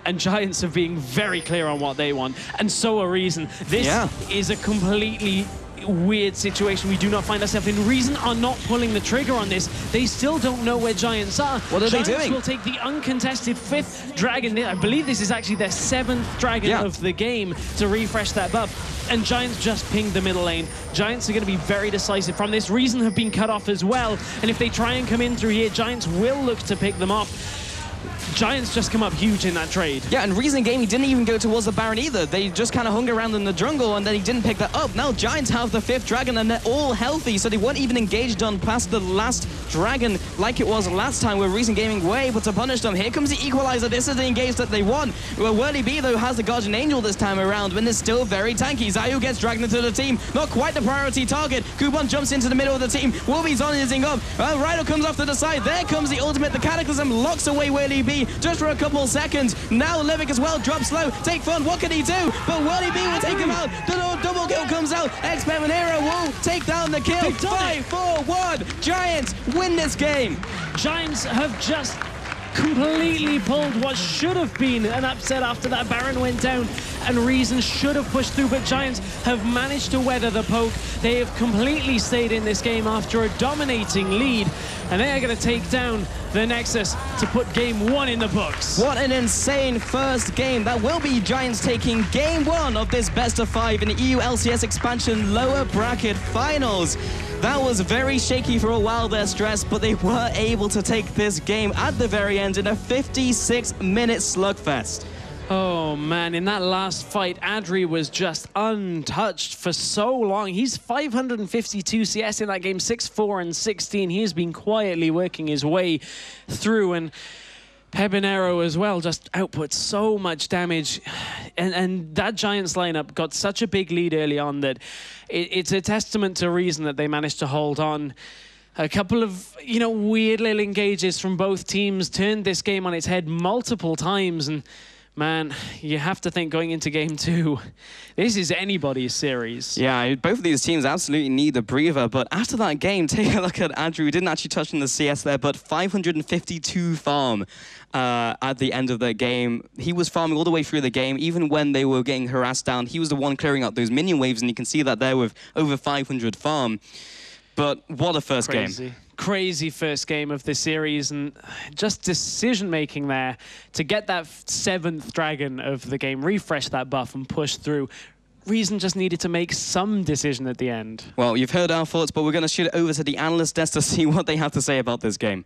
And Giants are being very clear on what they want, and so are Reason. This is a completely weird situation. We do not find ourselves in. Reason are not pulling the trigger on this. They still don't know where Giants are. What are they doing? Giants will take the uncontested 5th Dragon. I believe this is actually their 7th Dragon of the game to refresh that buff. And Giants just pinged the middle lane. Giants are going to be very decisive from this. Reason have been cut off as well. And if they try and come in through here, Giants will look to pick them off. Giants just come up huge in that trade. Yeah, and Reason Gaming didn't even go towards the Baron either. They just kind of hung around in the jungle, and then he didn't pick that up. Now Giants have the 5th Dragon, and they're all healthy, so they weren't even engaged on past the last Dragon like it was last time, where Reason Gaming were able to punish them. Here comes the Equalizer. This is the engage that they want. Where Whirly B, though, has the Guardian Angel this time around, when it's still very tanky. Zayu gets dragged into the team. Not quite the priority target. Kubon jumps into the middle of the team. Wolby's on his up. Rydell comes off to the side. There comes the ultimate. The Cataclysm locks away Whirly B just for a couple seconds. Now Levick as well drops low. Take fun. What can he do? But Whirly B will take him out. The double kill comes out. X-Pemanera will take down the kill. 5-4-1. Giants win this game. Giants have just completely pulled what should have been an upset after that Baron went down, and Reason should have pushed through, but Giants have managed to weather the poke. They have completely stayed in this game after a dominating lead, and they are going to take down the Nexus to put game 1 in the books. What an insane first game. That will be Giants taking game 1 of this best of 5 in the EU LCS Expansion lower bracket finals. That was very shaky for a while there, Stress, but they were able to take this game at the very end in a 56-minute slugfest. Oh man, in that last fight, Adri was just untouched for so long. He's 552 CS in that game, 6-4 and 16. He has been quietly working his way through, and Pebinero as well just output so much damage. And that Giants lineup got such a big lead early on that it's a testament to Reason that they managed to hold on. A couple of, weird little engages from both teams turned this game on its head multiple times, and man, you have to think going into game 2, this is anybody's series. Yeah, both of these teams absolutely need a breather, but after that game, take a look at Andrew. We didn't actually touch on the CS there, but 552 farm at the end of the game. He was farming all the way through the game, even when they were getting harassed down. He was the one clearing out those minion waves, and you can see that there with over 500 farm. But what a first game. Crazy first game of the series, and just decision-making there to get that 7th dragon of the game, refresh that buff and push through. Reason just needed to make some decision at the end. Well, you've heard our thoughts, but we're going to shoot it over to the analyst desk to see what they have to say about this game.